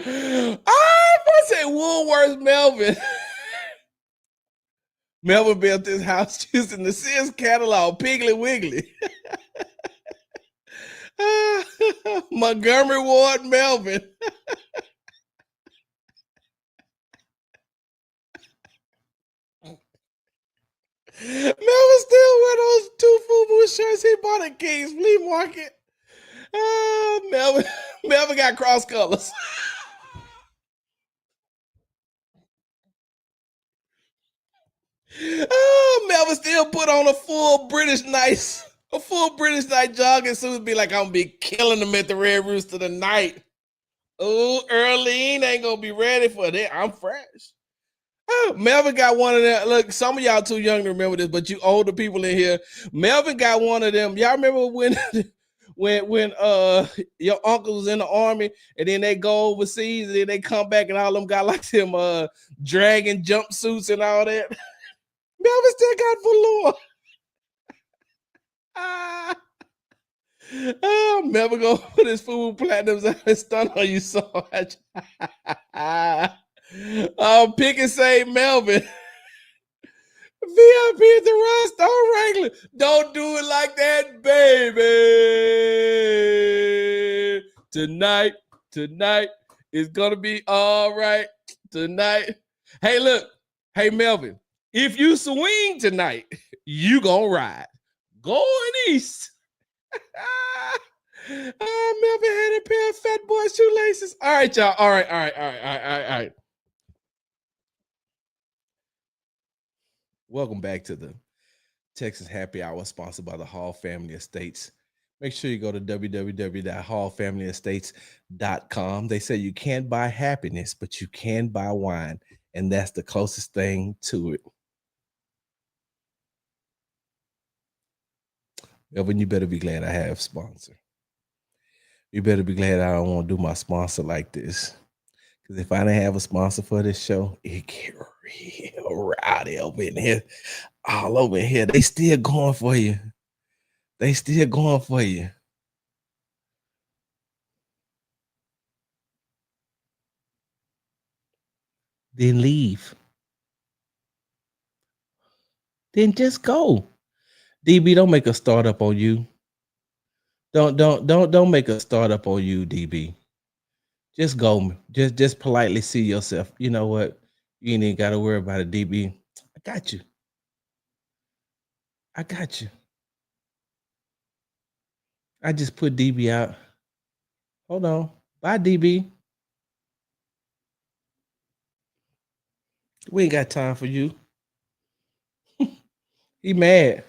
I say Woolworth's Melvin. Melvin built this house using the Sears catalog, Piggly Wiggly. Montgomery Ward Melvin. Melvin still wear those two FUBU shirts he bought at King's Flea Market. Melvin got cross colors. Melvin still put on a full British night jogging suit and be like, I'm gonna be killing them at the Red Rooster tonight. Oh, Earlene ain't gonna be ready for that. I'm fresh. Melvin got one of them. Look, some of y'all too young to remember this, but you older people in here, Melvin got one of them. Y'all remember when your uncle was in the army and then they go overseas and then they come back and all them got like them dragon jumpsuits and all that? Melvin still got velour. Melvin gonna put his food platinums out and stun on you so much. Pick and save Melvin. VIP at the Rostar Wrangler. Don't do it like that, baby. Tonight is gonna be all right. Tonight. Hey, look. Hey, Melvin. If you swing tonight, you gonna ride. Going east. Melvin had a pair of fat boy shoelaces. All right, y'all. All right. Welcome back to the Texas Happy Hour, sponsored by the Hall Family Estates. Make sure you go to www.hallfamilyestates.com. They say you can't buy happiness, but you can buy wine, and that's the closest thing to it. Melvin, you better be glad I have a sponsor. You better be glad I don't want to do my sponsor like this. Because if I didn't have a sponsor for this show, it get real rowdy over in here. All over here. They still going for you. Then leave. Then just go. DB, don't make a startup on you. Don't make a startup on you, DB. Just go. Just politely see yourself. You know what? You ain't even got to worry about it, DB. I got you. I just put DB out. Hold on. Bye, DB. We ain't got time for you. He mad.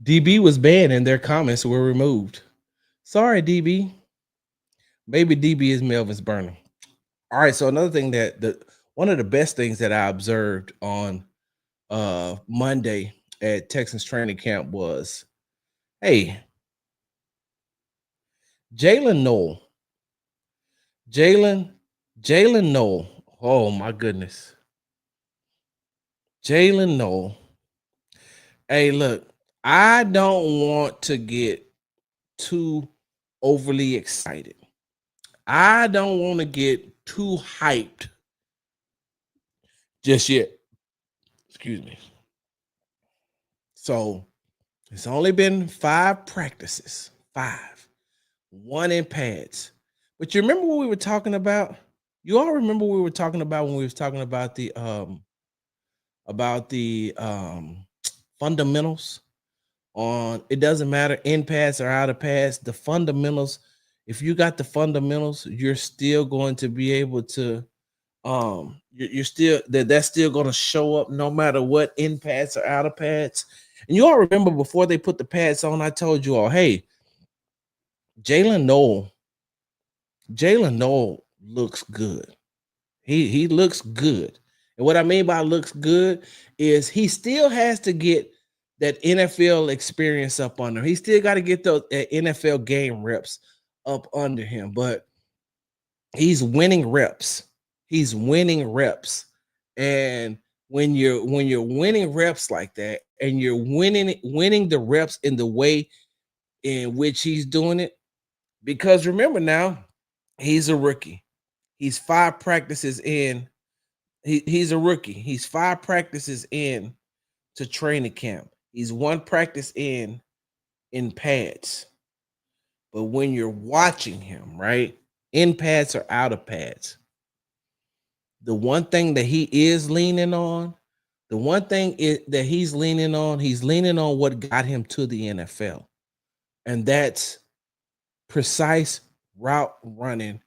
DB was banned and their comments were removed. Sorry, DB. Maybe DB is Melvin's burner. All right. So another thing one of the best things that I observed on Monday at Texans training camp was, hey, Jaylin Noel. Jaylin Noel. Oh my goodness. Jaylin Noel. Hey, look, I don't want to get too overly excited. I don't want to get too hyped just yet. Excuse me. So it's only been 5 practices. 5. 1 in pads. But you remember what we were talking about? You all remember what we were talking about when we was talking about the fundamentals on, it doesn't matter in pads or out of pads, the fundamentals. If you got the fundamentals, you're still going to be able to you're still that's still going to show up no matter what, in pads or out of pads. And you all remember before they put the pads on, I told you all, hey, Jaylin Noel looks good. He looks good. And what I mean by looks good is he still has to get that NFL experience up under him. He still got to get those NFL game reps up under him, but he's winning reps. He's winning reps. And when you're winning reps like that and you're winning the reps in the way in which he's doing it, because remember now, he's a rookie. He's 5 practices in. He's a rookie. He's 5 practices in to training camp. He's 1 practice in pads. But when you're watching him, right, in pads or out of pads, the one thing that he is leaning on, the one thing that he's leaning on what got him to the NFL. And that's precise route running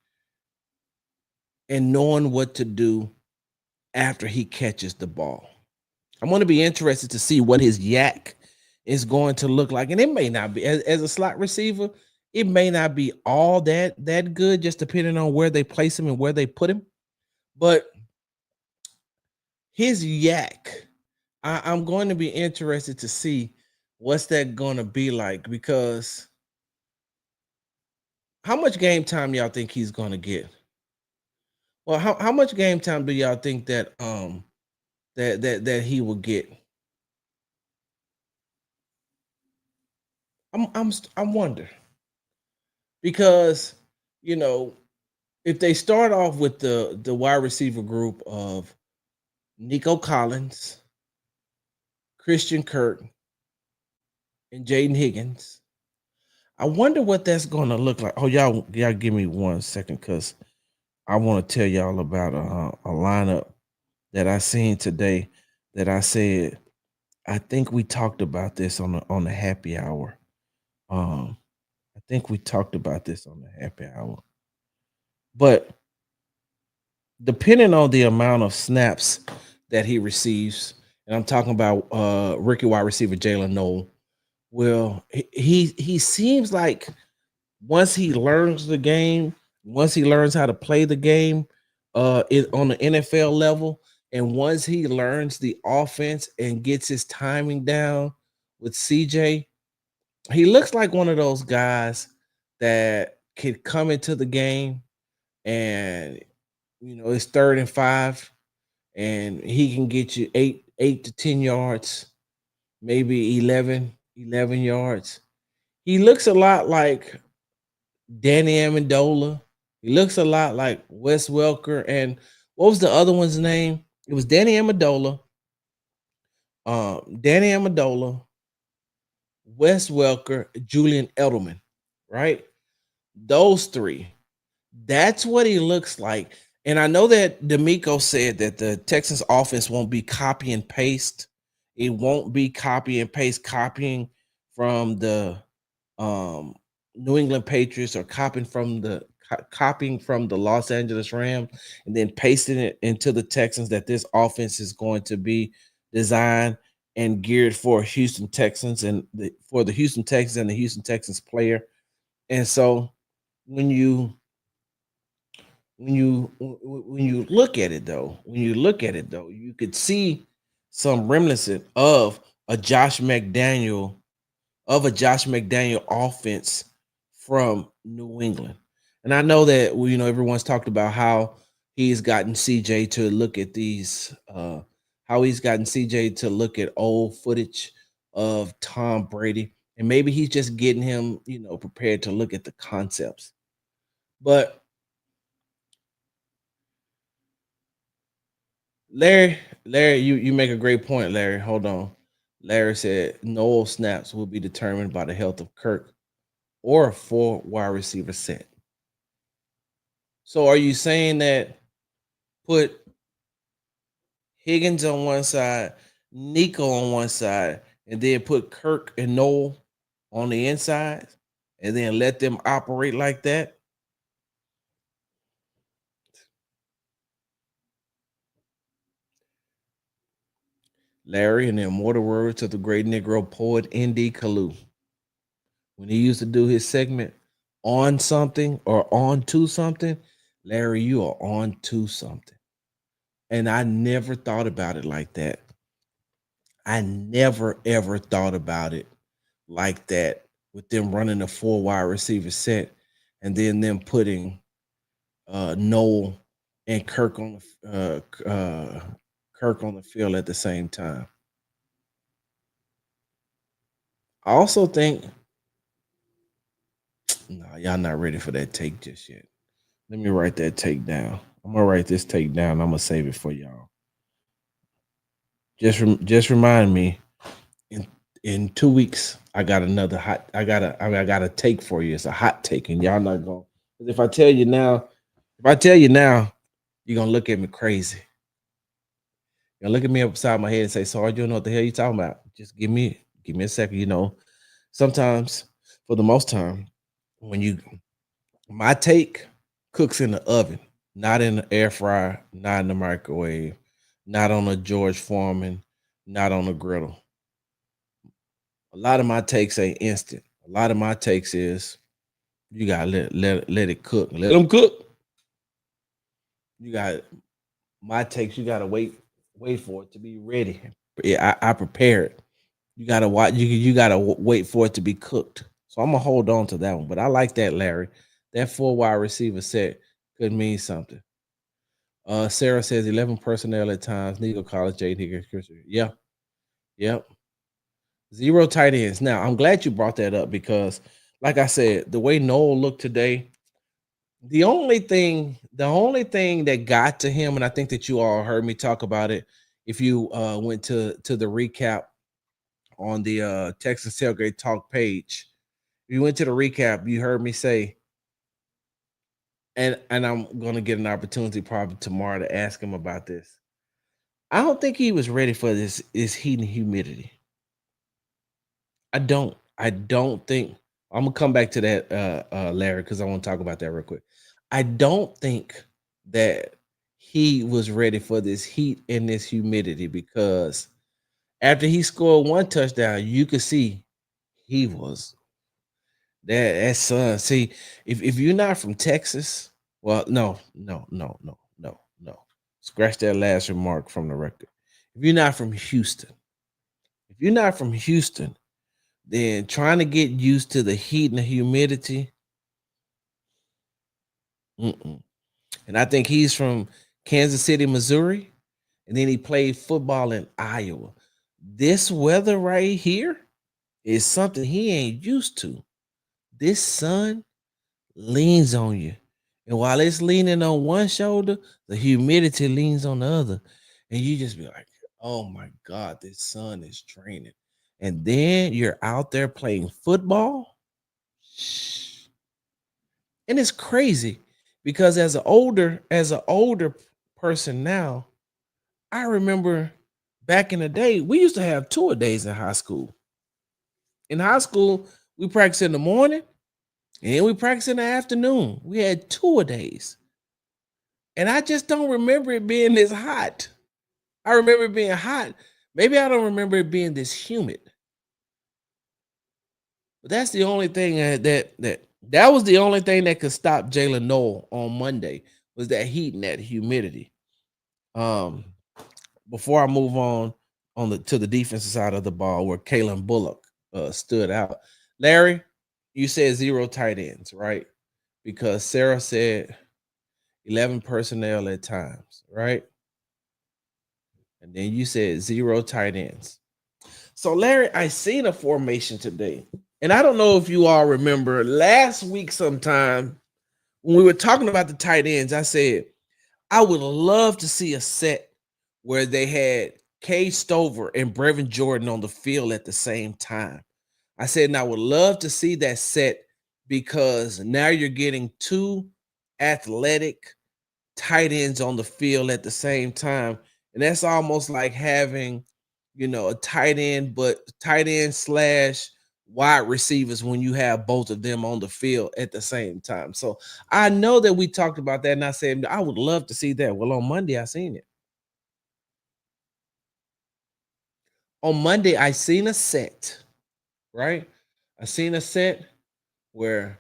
and knowing what to do after he catches the ball. I'm going to be interested to see what his yak is going to look like. And it may not be as a slot receiver, it may not be all that good, just depending on where they place him and where they put him. But his yak, I'm going to be interested to see what's that going to be like, because how much game time y'all think he's going to get? Well, how much game time do y'all think that that he will get? I'm wonder, because you know, if they start off with the wide receiver group of Nico Collins, Christian Kirk, and Jaden Higgins, I wonder what that's going to look like. Oh, y'all give me 1 second, because I want to tell y'all about a lineup that I seen today that I said I think we talked about this on the happy hour. I think we talked about this on the happy hour. But depending on the amount of snaps that he receives, and I'm talking about rookie wide receiver Jaylin Noel, well, he seems like once he learns the game, once he learns how to play the game on the NFL level, and once he learns the offense and gets his timing down with CJ, he looks like one of those guys that could come into the game and it's 3rd and 5 and he can get you 8 to 10 yards, maybe 11 yards. He looks a lot like Danny Amendola. He looks a lot like Wes Welker. And what was the other one's name? It was Danny Amendola. Danny Amendola, Wes Welker, Julian Edelman, right? Those three. That's what he looks like. And I know that D'Amico said that the Texans offense won't be copy and paste. It won't be copy and paste, copying from the New England Patriots or copying from the Los Angeles Rams and then pasting it into the Texans, that this offense is going to be designed and geared for Houston Texans and for the Houston Texans and the Houston Texans player. And so when you look at it though, you could see some reminiscent a Josh McDaniel a Josh McDaniel offense from New England. And I know that everyone's talked about how he's gotten CJ to look at old footage of Tom Brady, and maybe he's just getting him, prepared to look at the concepts. But Larry, you make a great point, Larry. Hold on. Larry said no snaps will be determined by the health of Kirk or a 4 wide receiver set. So are you saying that put Higgins on one side, Nico on one side, and then put Kirk and Noel on the inside, and then let them operate like that? Larry, and the immortal words of the great Negro poet N.D. Kalu, when he used to do his segment on something or on to something, Larry, you are on to something. And I never thought about it like that. I never ever thought about it like that with them running a four wide receiver set and then them putting Noel and Kirk on the field at the same time. I also think no, y'all not ready for that take just yet. Let me write that take down. I'm gonna write this take down. I'm gonna save it for y'all. Just remind me in 2 weeks. I got another hot. I got a take for you. It's a hot take, and y'all not going. Because if I tell you now, you're gonna look at me crazy. You're gonna look at me upside my head and say, "Sorry, you don't know what the hell you talking about." Just give me a second. Sometimes, for the most time, when you my take cooks in the oven, not in the air fryer, not in the microwave, not on a George Foreman, not on a griddle. A lot of my takes ain't instant. A lot of my takes is you gotta let it cook. Let them cook. You got my takes. You gotta wait for it to be ready. Yeah, I prepare it. You gotta watch. You gotta wait for it to be cooked. So I'm gonna hold on to that one. But I like that, Larry. That four wide receiver set could mean something. Sarah says 11 personnel at times. Needle College, J. Higgins, Christian. Yeah, yep. Zero tight ends. Now, I'm glad you brought that up because, like I said, the way Noel looked today, the only thing that got to him, and I think that you all heard me talk about it. If you went to the recap on the Texas Tailgate Talk page, if you went to the recap, you heard me say, and I'm gonna get an opportunity probably tomorrow to ask him about this. I don't think he was ready for this heat and humidity. I don't think I'm gonna come back to that, Larry, because I want to talk about that real quick. I don't think that he was ready for this heat and this humidity because after he scored one touchdown, you could see he was that sun. See, if you're not from Texas, well, no. Scratch that last remark from the record. If you're not from Houston, if you're not from Houston, then trying to get used to the heat and the humidity. Mm-mm. And I think he's from Kansas City, Missouri, and then he played football in Iowa. This weather right here is something he ain't used to. This sun leans on you. And while it's leaning on one shoulder, the humidity leans on the other. And you just be like, oh my God, this sun is draining. And then you're out there playing football. Shh. And it's crazy because as an older person now, I remember back in the day, we used to have tour days in high school. In high school, we practice in the morning and we practice in the afternoon. We had tour days. And I just don't remember it being this hot. I remember it being hot. Maybe I don't remember it being this humid. But that's the only thing that was the only thing that could stop Jaylin Noel on Monday was that heat and that humidity. Um, before I move on the to the defensive side of the ball where Kalen Bullock stood out. Larry, you said zero tight ends, right? Because Sarah said 11 personnel at times, right? And then you said zero tight ends. So, Larry, I seen a formation today. And I don't know if you all remember last week sometime when we were talking about the tight ends, I said, I would love to see a set where they had Kay Stover and Brevin Jordan on the field at the same time. I said, and I would love to see that set because now you're getting two athletic tight ends on the field at the same time. And that's almost like having, a tight end, but tight end slash wide receivers when you have both of them on the field at the same time. So I know that we talked about that, and I said I would love to see that. Well, on Monday, I seen it. On Monday, I seen a set, right? I seen a set where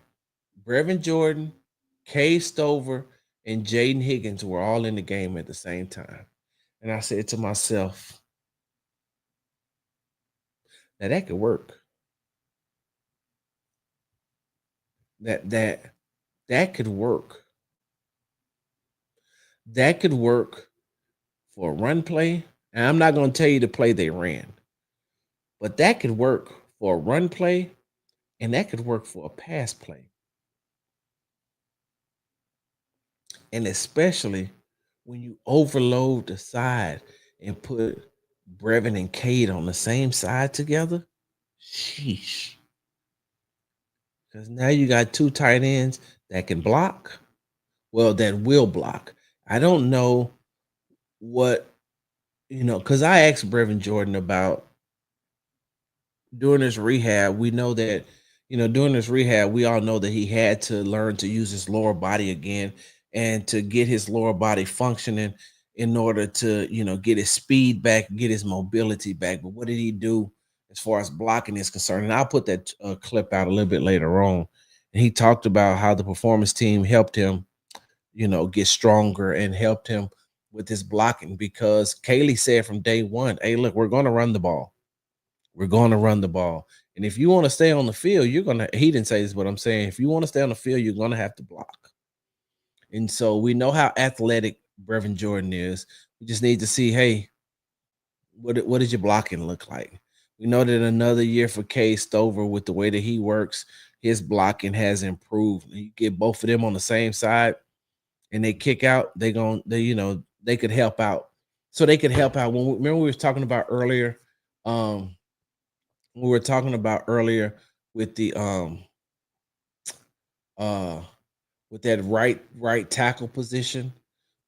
Brevin Jordan, Kay Stover, and Jaden Higgins were all in the game at the same time. And I said to myself, Now that could work. That could work. That could work for a run play. And I'm not going to tell you the play they ran, but that could work for a run play, and that could work for a pass play. And especially when you overload the side and put Brevin and Cade on the same side together, sheesh. Because now you got two tight ends that can block. Well, that will block. I don't know what, because I asked Brevin Jordan about during his rehab. We know that, during his rehab, we all know that he had to learn to use his lower body again and to get his lower body functioning in order to, get his speed back, get his mobility back. But what did he do as far as blocking is concerned? And I'll put that clip out a little bit later on. And he talked about how the performance team helped him, get stronger and helped him with his blocking because Kaylee said from day one, hey, look, we're going to run the ball. We're going to run the ball. And if you want to stay on the field, he didn't say this, but I'm saying, if you want to stay on the field, you're going to have to block. And so we know how athletic Brevin Jordan is. We just need to see, hey, what does your blocking look like? We know that another year for Kay Stover, with the way that he works, his blocking has improved. You get both of them on the same side and they kick out, they could help out. So they could help out. Remember we were talking about earlier, we were talking about earlier with the uh with that right tackle position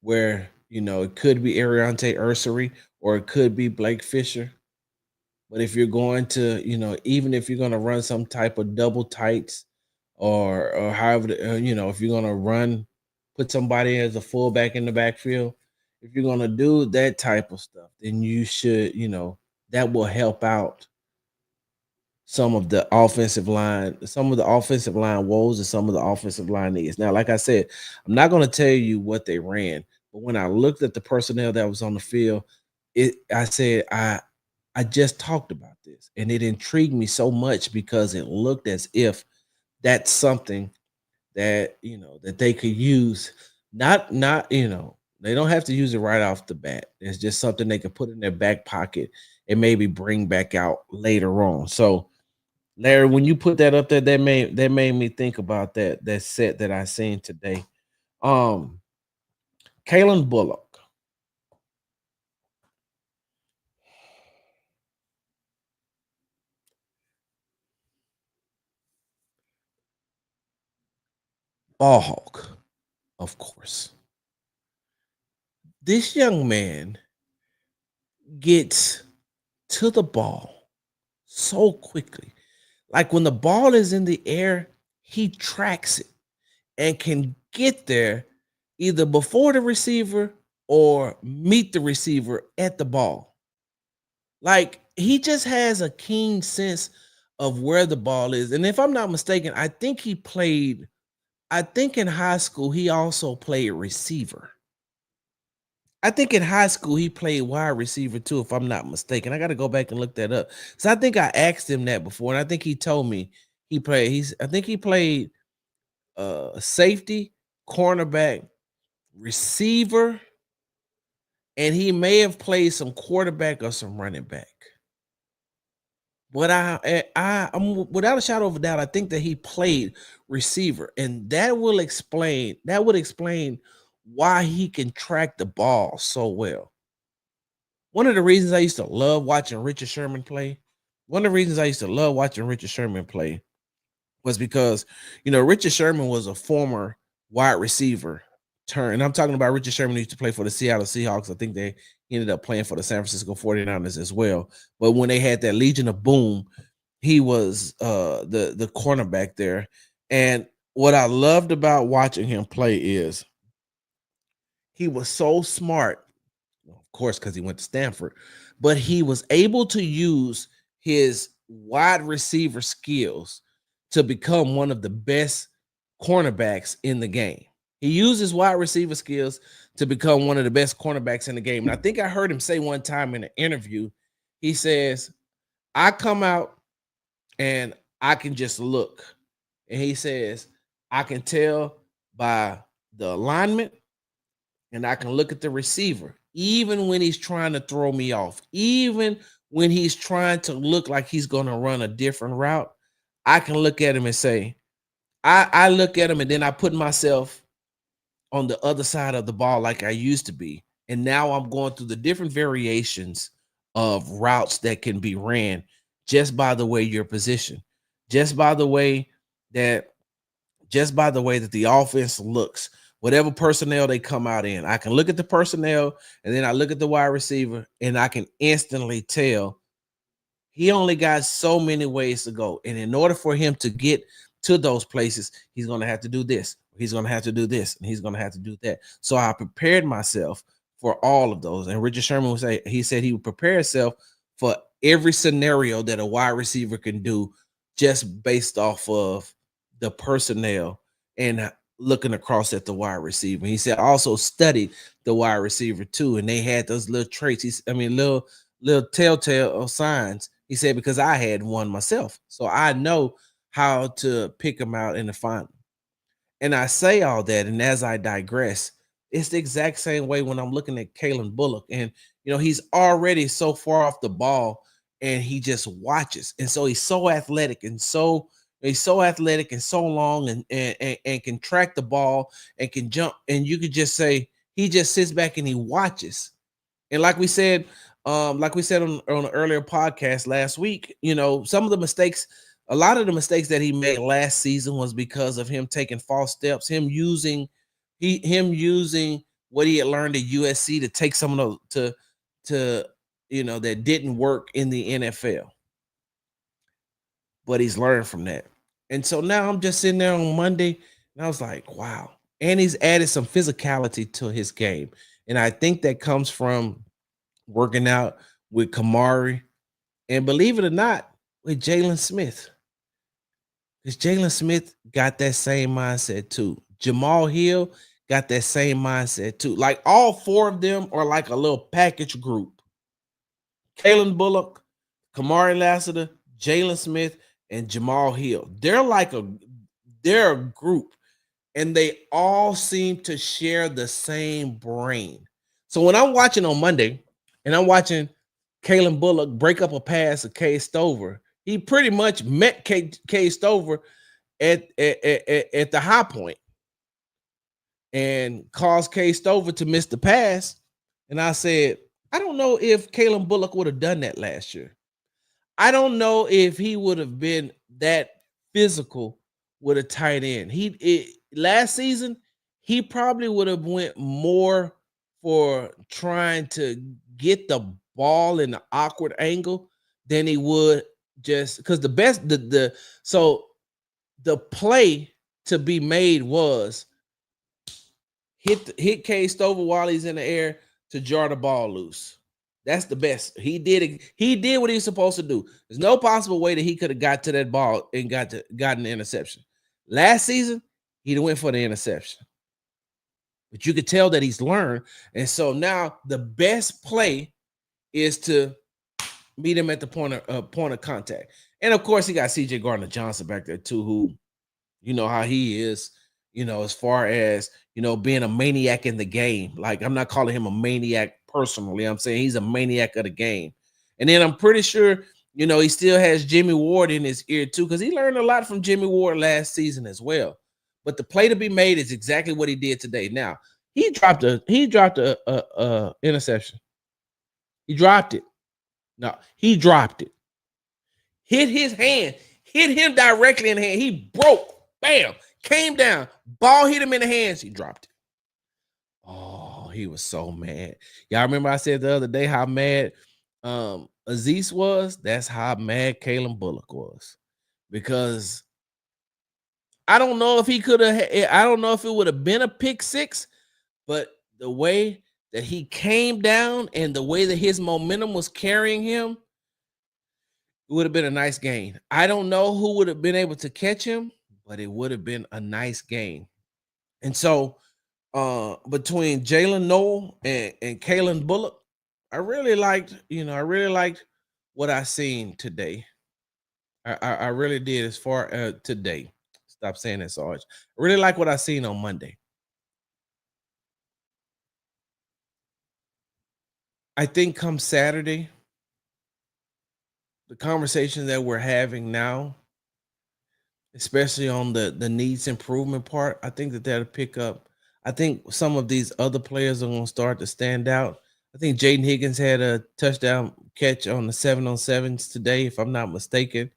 where it could be Ariante Ursery or it could be Blake Fisher. But if you're going to, even if you're going to run some type of double tights or however, if you're going to put somebody as a fullback in the backfield, if you're going to do that type of stuff, then you should, that will help out some of the offensive line woes and some of the offensive line needs. Now, like I said, I'm not going to tell you what they ran, but when I looked at the personnel that was on the field, I said, I just talked about this, and it intrigued me so much because it looked as if that's something that that they could use. Not they don't have to use it right off the bat. It's just something they could put in their back pocket and maybe bring back out later on. So, Larry, when you put that up there, that made me think about that set that I seen today. Um, Kalen Bullock, ball hawk, of course. This young man gets to the ball so quickly. Like when the ball is in the air, he tracks it and can get there either before the receiver or meet the receiver at the ball. Like he just has a keen sense of where the ball is. And if I'm not mistaken, I think in high school he also played receiver. I think in high school he played wide receiver too, if I'm not mistaken. I got to go back and look that up. So I think I asked him that before, and I think he told me I think he played safety, cornerback, receiver, and he may have played some quarterback or some running back. But I'm without a shadow of a doubt, I think that he played receiver, and that would explain why he can track the ball so well. One of the reasons I used to love watching Richard Sherman play, one of the reasons I used to love watching Richard Sherman play was because, Richard Sherman was a former wide receiver and I'm talking about Richard Sherman, who used to play for the Seattle Seahawks. I think he ended up playing for the San Francisco 49ers as well. But when they had that Legion of Boom, he was the cornerback there. And what I loved about watching him play is he was so smart, of course, because he went to Stanford, but he was able to use his wide receiver skills to become one of the best cornerbacks in the game. He used his wide receiver skills to become one of the best cornerbacks in the game. And I think I heard him say one time in an interview, he says, I come out and I can just look. And he says, I can tell by the alignment and I can look at the receiver, even when he's trying to throw me off, even when he's trying to look like he's going to run a different route. I can look at him and say, I look at him and then I put myself on the other side of the ball like I used to be. And now I'm going through the different variations of routes that can be ran just by the way you're positioned, just by the way that the offense looks, whatever personnel they come out in. I can look at the personnel and then I look at the wide receiver and I can instantly tell he only got so many ways to go. And in order for him to get to those places, he's going to have to do this. He's going to have to do this. And he's going to have to do that. So I prepared myself for all of those. And Richard Sherman would say, he said he would prepare himself for every scenario that a wide receiver can do just based off of the personnel and looking across at the wide receiver. He said also studied the wide receiver too. And they had those little traits. Little telltale signs. He said, because I had one myself. So I know how to pick them out in the final. And I say all that, and as I digress, it's the exact same way when I'm looking at Kalen Bullock. And he's already so far off the ball and he just watches. And so he's so athletic and so long and can track the ball and can jump. And you could just say he just sits back and he watches. And like we said on an earlier podcast last week, some of the mistakes, a lot of the mistakes that he made last season was because of him taking false steps, him using what he had learned at USC to take some of those to that didn't work in the NFL. But he's learned from that. And so now I'm just sitting there on Monday and I was like, wow. And he's added some physicality to his game. And I think that comes from working out with Kamari, and believe it or not, with Jaylin Smith. Because Jaylin Smith got that same mindset too. Jamal Hill got that same mindset too. Like all four of them are like a little package group. Kalen Bullock, Kamari Lassiter, Jaylin Smith, and Jamal Hill. They're a group, and they all seem to share the same brain. So when I'm watching on Monday, and I'm watching Kalen Bullock break up a pass to K Stover, he pretty much met K Stover at the high point and caused K Stover to miss the pass. And I said, I don't know if Kalen Bullock would have done that last year. I don't know if he would have been that physical with a tight end. Last season, he probably would have went more for trying to get the ball in the awkward angle than he would just because the play to be made was hit K Stover while he's in the air to jar the ball loose. That's the best. He did what he was supposed to do. There's no possible way that he could have got to that ball and gotten the interception. Last season, he went for the interception. But you could tell that he's learned. And so now the best play is to meet him at the point of contact. And of course, he got CJ Gardner-Johnson back there too, who you know how he is, as far as being a maniac in the game. Like, I'm not calling him a maniac personally. I'm saying he's a maniac of the game. And then I'm pretty sure, he still has Jimmy Ward in his ear too, because he learned a lot from Jimmy Ward last season as well. But the play to be made is exactly what he did today. Now, he dropped a interception. He dropped it. No, he dropped it. Hit his hand, hit him directly in the hand. He broke, bam, came down, ball hit him in the hands. He dropped it. Oh, he was so mad. Y'all remember I said the other day how mad Aziz was? That's how mad Kalen Bullock was. Because I don't know if he could have, I don't know if it would have been a pick six, but the way that he came down and the way that his momentum was carrying him, it would have been a nice game. I don't know who would have been able to catch him, but it would have been a nice game. And so between Jaylin Noel and Kalen Bullock, I really liked what I seen today. I really did as far today. Stop saying that, Sarge. I really like what I seen on Monday. I think come Saturday, the conversation that we're having now, especially on the needs improvement part, I think that'll pick up. I think some of these other players are going to start to stand out. I think Jaden Higgins had a touchdown catch on the 7-on-7s today, if I'm not mistaken.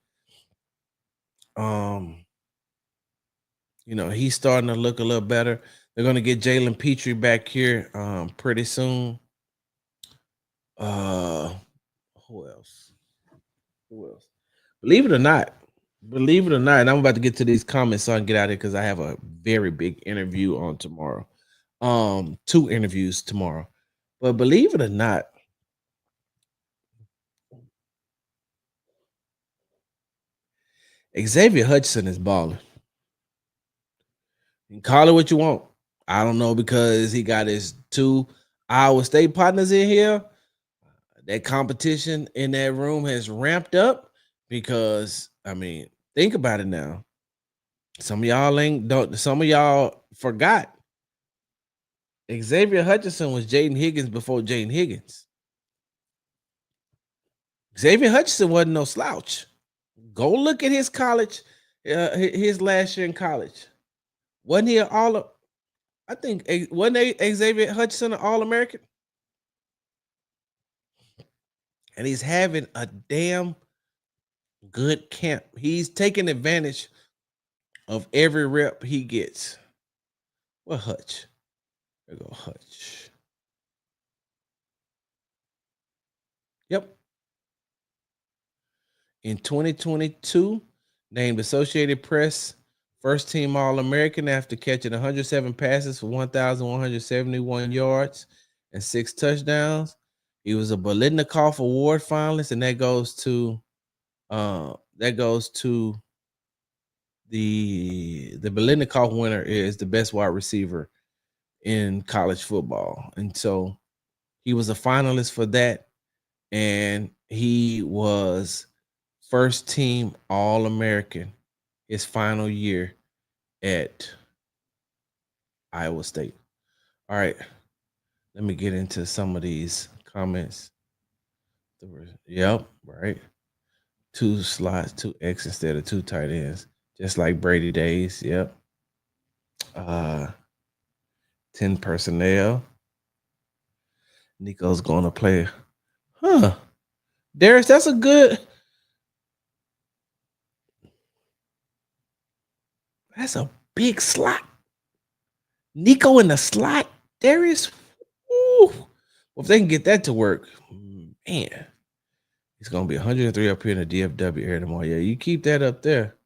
Um, he's starting to look a little better. They're going to get Jalen Petrie back here pretty soon. Uh, who else? Who else? Believe it or not, I'm about to get to these comments so I can get out of here because I have a very big interview on tomorrow. 2 interviews tomorrow. But believe it or not, Xavier Hutchinson is balling. You can call it what you want. I don't know because he got his 2 Iowa State partners in here. That competition in that room has ramped up because think about it now. Some of y'all forgot Xavier Hutchinson was Jaden Higgins before Jaden Higgins. Xavier Hutchinson wasn't no slouch. Go look at his college, his last year in college. Wasn't he wasn't Xavier Hutchinson an All-American? And he's having a damn good camp. He's taking advantage of every rep he gets. What Hutch? There go Hutch. Yep. In 2022, named Associated Press first team All-American after catching 107 passes for 1,171 yards and 6 touchdowns. He was a Bolitnikoff Award finalist, and that goes to the Bolitnikoff winner is the best wide receiver in college football. And so he was a finalist for that, and he was first team All-American his final year at Iowa State. All right, let me get into some of these comments. Yep, right. 2 slots, 2 X instead of 2 tight ends, just like Brady days. Yep. 10 personnel. Nico's going to play. Huh. Darius, that's a good. That's a big slot. Nico in the slot. Darius. Woo. Well, if they can get that to work, man, it's going to be 103 up here in the DFW area tomorrow. Yeah, you keep that up there.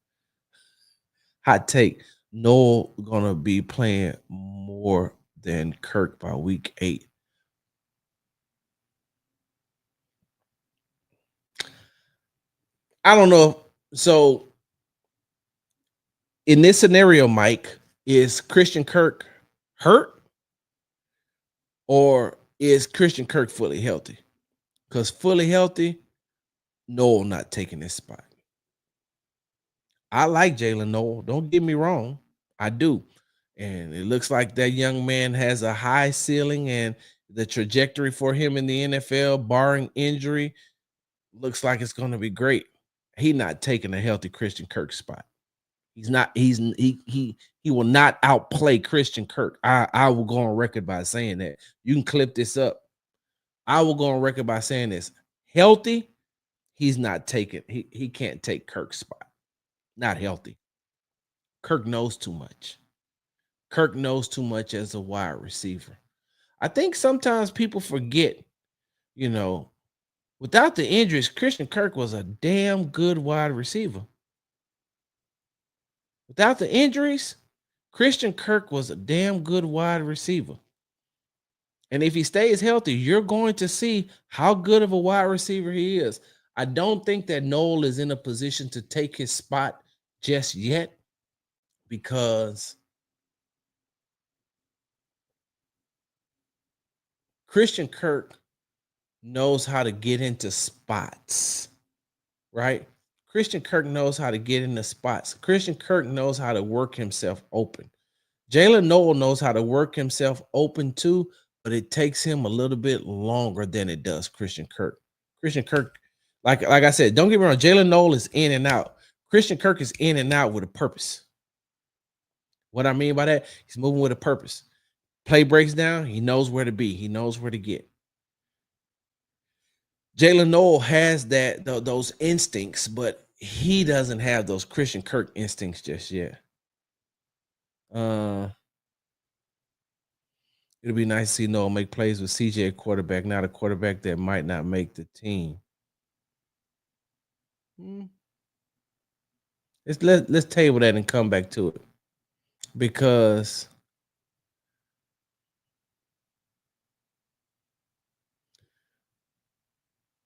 Hot take. Noel going to be playing more than Kirk by week 8. I don't know. So in this scenario, Mike, is Christian Kirk hurt or is Christian Kirk fully healthy? Because fully healthy, Noel not taking this spot. I like Jaylin Noel. Don't get me wrong. I do. And it looks like that young man has a high ceiling, and the trajectory for him in the NFL, barring injury, looks like it's going to be great. He not taking a healthy Christian Kirk spot. He's not. He will not outplay Christian Kirk. I will go on record by saying that. You can clip this up. I will go on record by saying this. Healthy, he's not taking. He can't take Kirk's spot. Not healthy. Kirk knows too much. Kirk knows too much as a wide receiver. I think sometimes people forget, without the injuries, Christian Kirk was a damn good wide receiver. Without the injuries, Christian Kirk was a damn good wide receiver. And if he stays healthy, you're going to see how good of a wide receiver he is. I don't think that Noel is in a position to take his spot just yet because Christian Kirk knows how to get into spots, right? Christian Kirk knows how to get into spots. Christian Kirk knows how to work himself open. Jaylin Noel knows how to work himself open too, but it takes him a little bit longer than it does Christian Kirk. Christian Kirk, like I said, don't get me wrong, Jaylin Noel is in and out. Christian Kirk is in and out with a purpose. What I mean by that, he's moving with a purpose. Play breaks down, he knows where to be, he knows where to get. Jaylin Noel has those instincts, but he doesn't have those Christian Kirk instincts just yet. It'll be nice to see Noel make plays with CJ quarterback, not a quarterback that might not make the team. Let's table that and come back to it, because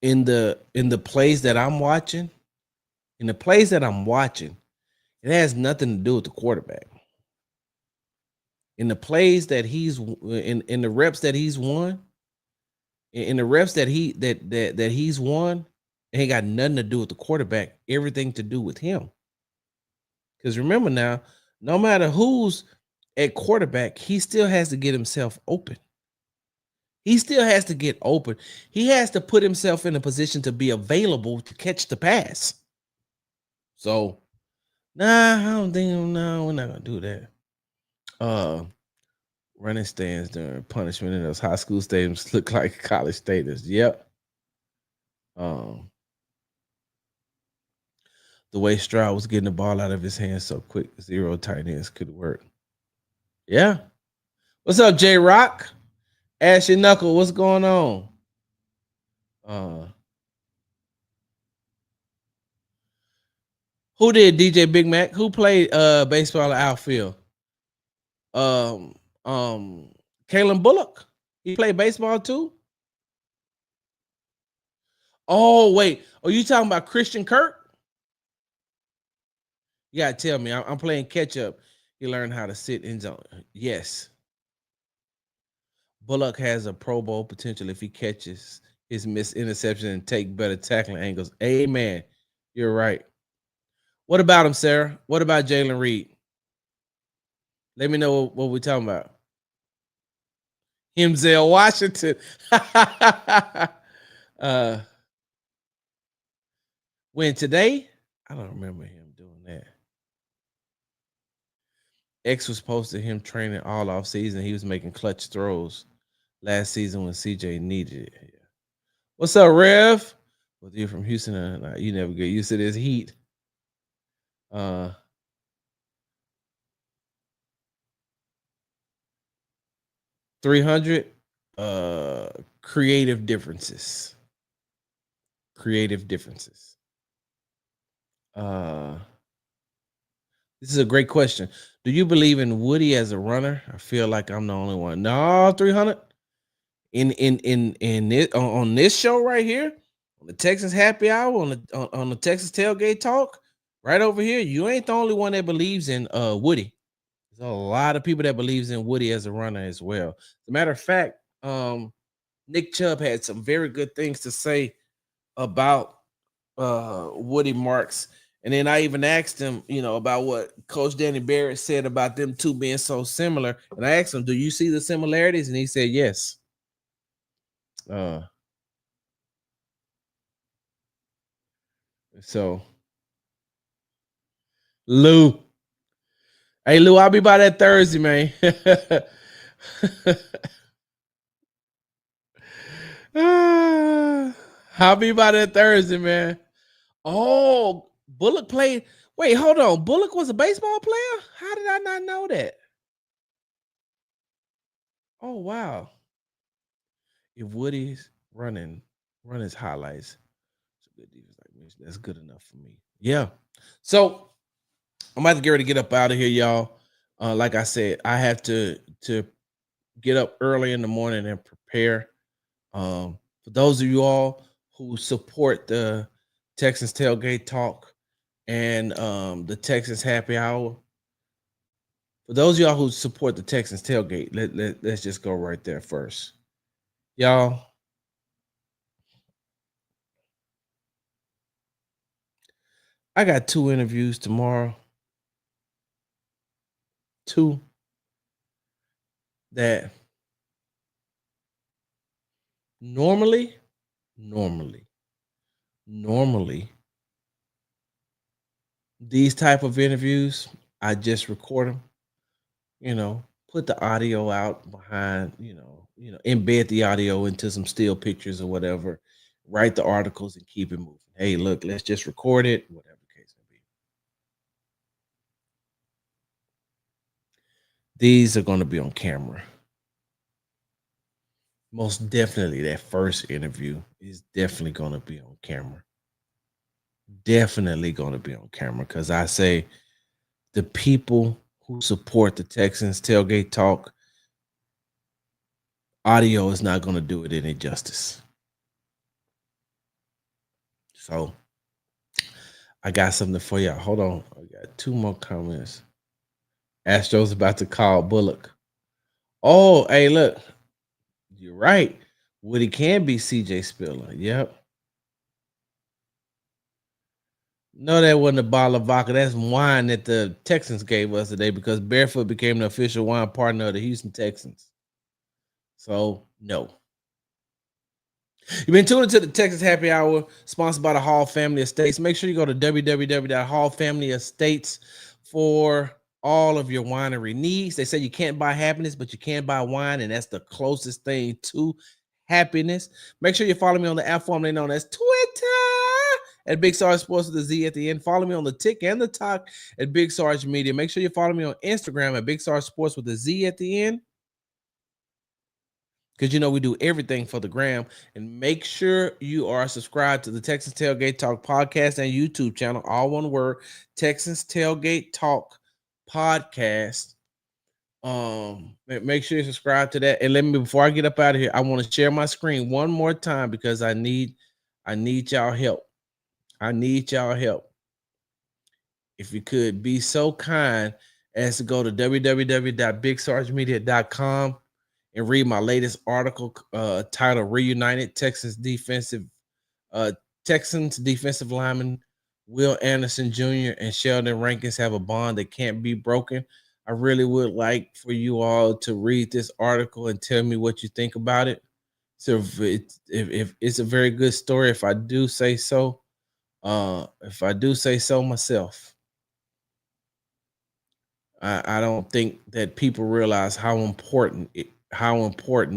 in the plays that I'm watching, it has nothing to do with the quarterback. In the plays that he's in the reps that he's won, in the reps that he's won, it ain't got nothing to do with the quarterback, everything to do with him. Because remember now, no matter who's at quarterback, he still has to get himself open. He still has to get open. He has to put himself in a position to be available to catch the pass. So, I don't think, no, we're not gonna do that. Running stands during punishment in those high school stadiums look like college stadiums. Yep. The way Stroud was getting the ball out of his hands so quick, 0 tight ends could work. Yeah. What's up, J Rock? Ashy Knuckle, what's going on? Who did DJ Big Mac? Who played baseball outfield? Kalen Bullock. He played baseball too. Oh wait, are you talking about Christian Kirk? You gotta tell me. I'm playing catch up. He learned how to sit in zone. Yes, Bullock has a Pro Bowl potential if he catches his missed interception and take better tackling angles. Amen. You're right. What about him, Sarah? What about Jalen Reed? Let me know what we're talking about. Himzel Washington. When today? I don't remember him doing that. X was posted him training all off season. He was making clutch throws last season when CJ needed it. Yeah. What's up, Rev? Whether you're from Houston or not, you never get used to this heat. 300 creative differences. Creative differences. This is a great question. Do you believe in Woody as a runner? I feel like I'm the only one. No, 300. In it, on this show right here, on the Texas Happy Hour, on the Texas Tailgate Talk, right over here, you ain't the only one that believes in Woody. There's a lot of people that believes in Woody as a runner as well. As a matter of fact, Nick Chubb had some very good things to say about Woody Marks. And then I even asked him, about what Coach Danny Barrett said about them two being so similar. And I asked him, do you see the similarities? And he said, yes. So, Lou. Hey, Lou, I'll be by that Thursday, man. I'll be by that Thursday, man. Oh, Bullock played. Wait, hold on. Bullock was a baseball player? How did I not know that? Oh, wow. If Woody's running his highlights, that's good enough for me. Yeah. So I'm about to get ready to get up out of here, y'all. Like I said, I have to get up early in the morning and prepare. For those of you all who support the Texans Tailgate Talk and the Texans Happy Hour, for those of y'all who support the Texans Tailgate, let's just go right there first. Y'all, I got 2 interviews tomorrow. 2 that normally, normally, normally, these type of interviews, I just record them, put the audio out behind, embed the audio into some still pictures or whatever, write the articles and keep it moving. Hey, look, let's just record it, whatever the case may be. These are going to be on camera. Most definitely, that first interview is definitely going to be on camera. Definitely going to be on camera because I say the people who support the Texans tailgate talk, audio is not going to do it any justice. So I got something for y'all. Hold on. I got 2 more comments. Astro's about to call Bullock. Oh, hey, look. You're right. Woody can be CJ Spiller. Yep. No, that wasn't a bottle of vodka. That's wine that the Texans gave us today because Barefoot became the official wine partner of the Houston Texans. So, no. You've been tuned into the Texas Happy Hour, sponsored by the Hall Family Estates. Make sure you go to www.hallfamilyestates for all of your winery needs. They say you can't buy happiness, but you can buy wine, and that's the closest thing to happiness. Make sure you follow me on the app formerly known as Twitter at Big Sarge Sports with a Z at the end. Follow me on the Tick and the Talk at Big Sarge Media. Make sure you follow me on Instagram at Big Sarge Sports with a Z at the end. Because we do everything for the gram. And make sure you are subscribed to the Texas Tailgate Talk podcast and YouTube channel, all one word, Texas Tailgate Talk podcast. Make sure you subscribe to that. And let me, before I get up out of here, I want to share my screen one more time because I need y'all help. I need y'all help. If you could be so kind as to go to www.bigsargemedia.com and read my latest article titled Reunited Texans defensive lineman Will Anderson Jr. and Sheldon Rankins have a bond that can't be broken. I really would like for you all to read this article and tell me what you think about it. So if it's a very good story, if I do say so myself. I don't think that people realize how important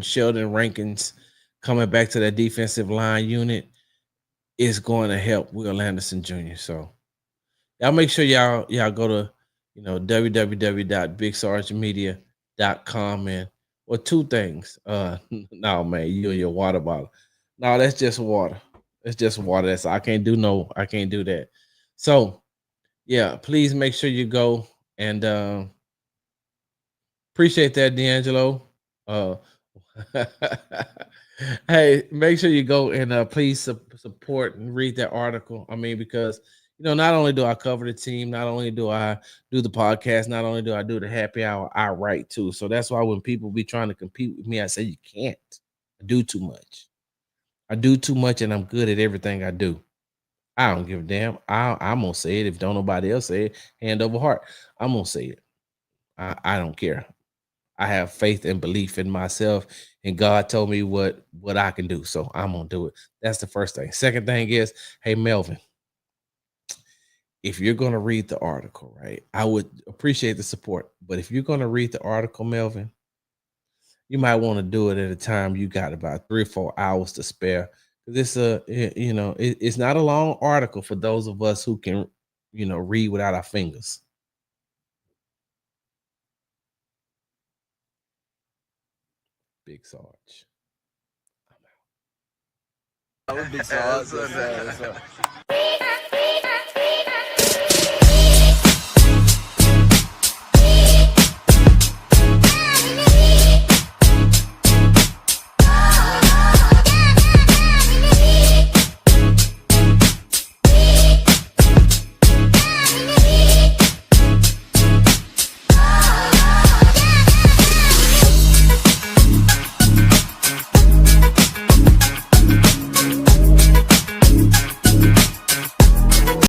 Sheldon Rankins coming back to that defensive line unit is going to help Will Anderson Jr. So y'all make sure y'all go to www.bigsargemedia.com and or 2 things. No, man, you and your water bottle. No, that's just water. It's just water. That's I can't do that. So yeah, please make sure you go and appreciate that, D'Angelo. Hey, make sure you go and please support and read that article. I mean, because not only do I cover the team, not only do I do the podcast, not only do I do the happy hour, I write too. So that's why when people be trying to compete with me, I say you can't. I do too much. And I'm good at everything I do. I don't give a damn. I'm gonna say it if don't nobody else say it. Hand over heart. I'm gonna say it. I don't care. I have faith and belief in myself, and God told me what I can do, so I'm gonna do it. That's the first thing. Second thing is, hey Melvin, if you're gonna read the article, right? I would appreciate the support, but if you're gonna read the article, Melvin, you might want to do it at a time you got about 3 or 4 hours to spare. This it's not a long article for those of us who can, read without our fingers. Big Sarge. I'm Big Sarge.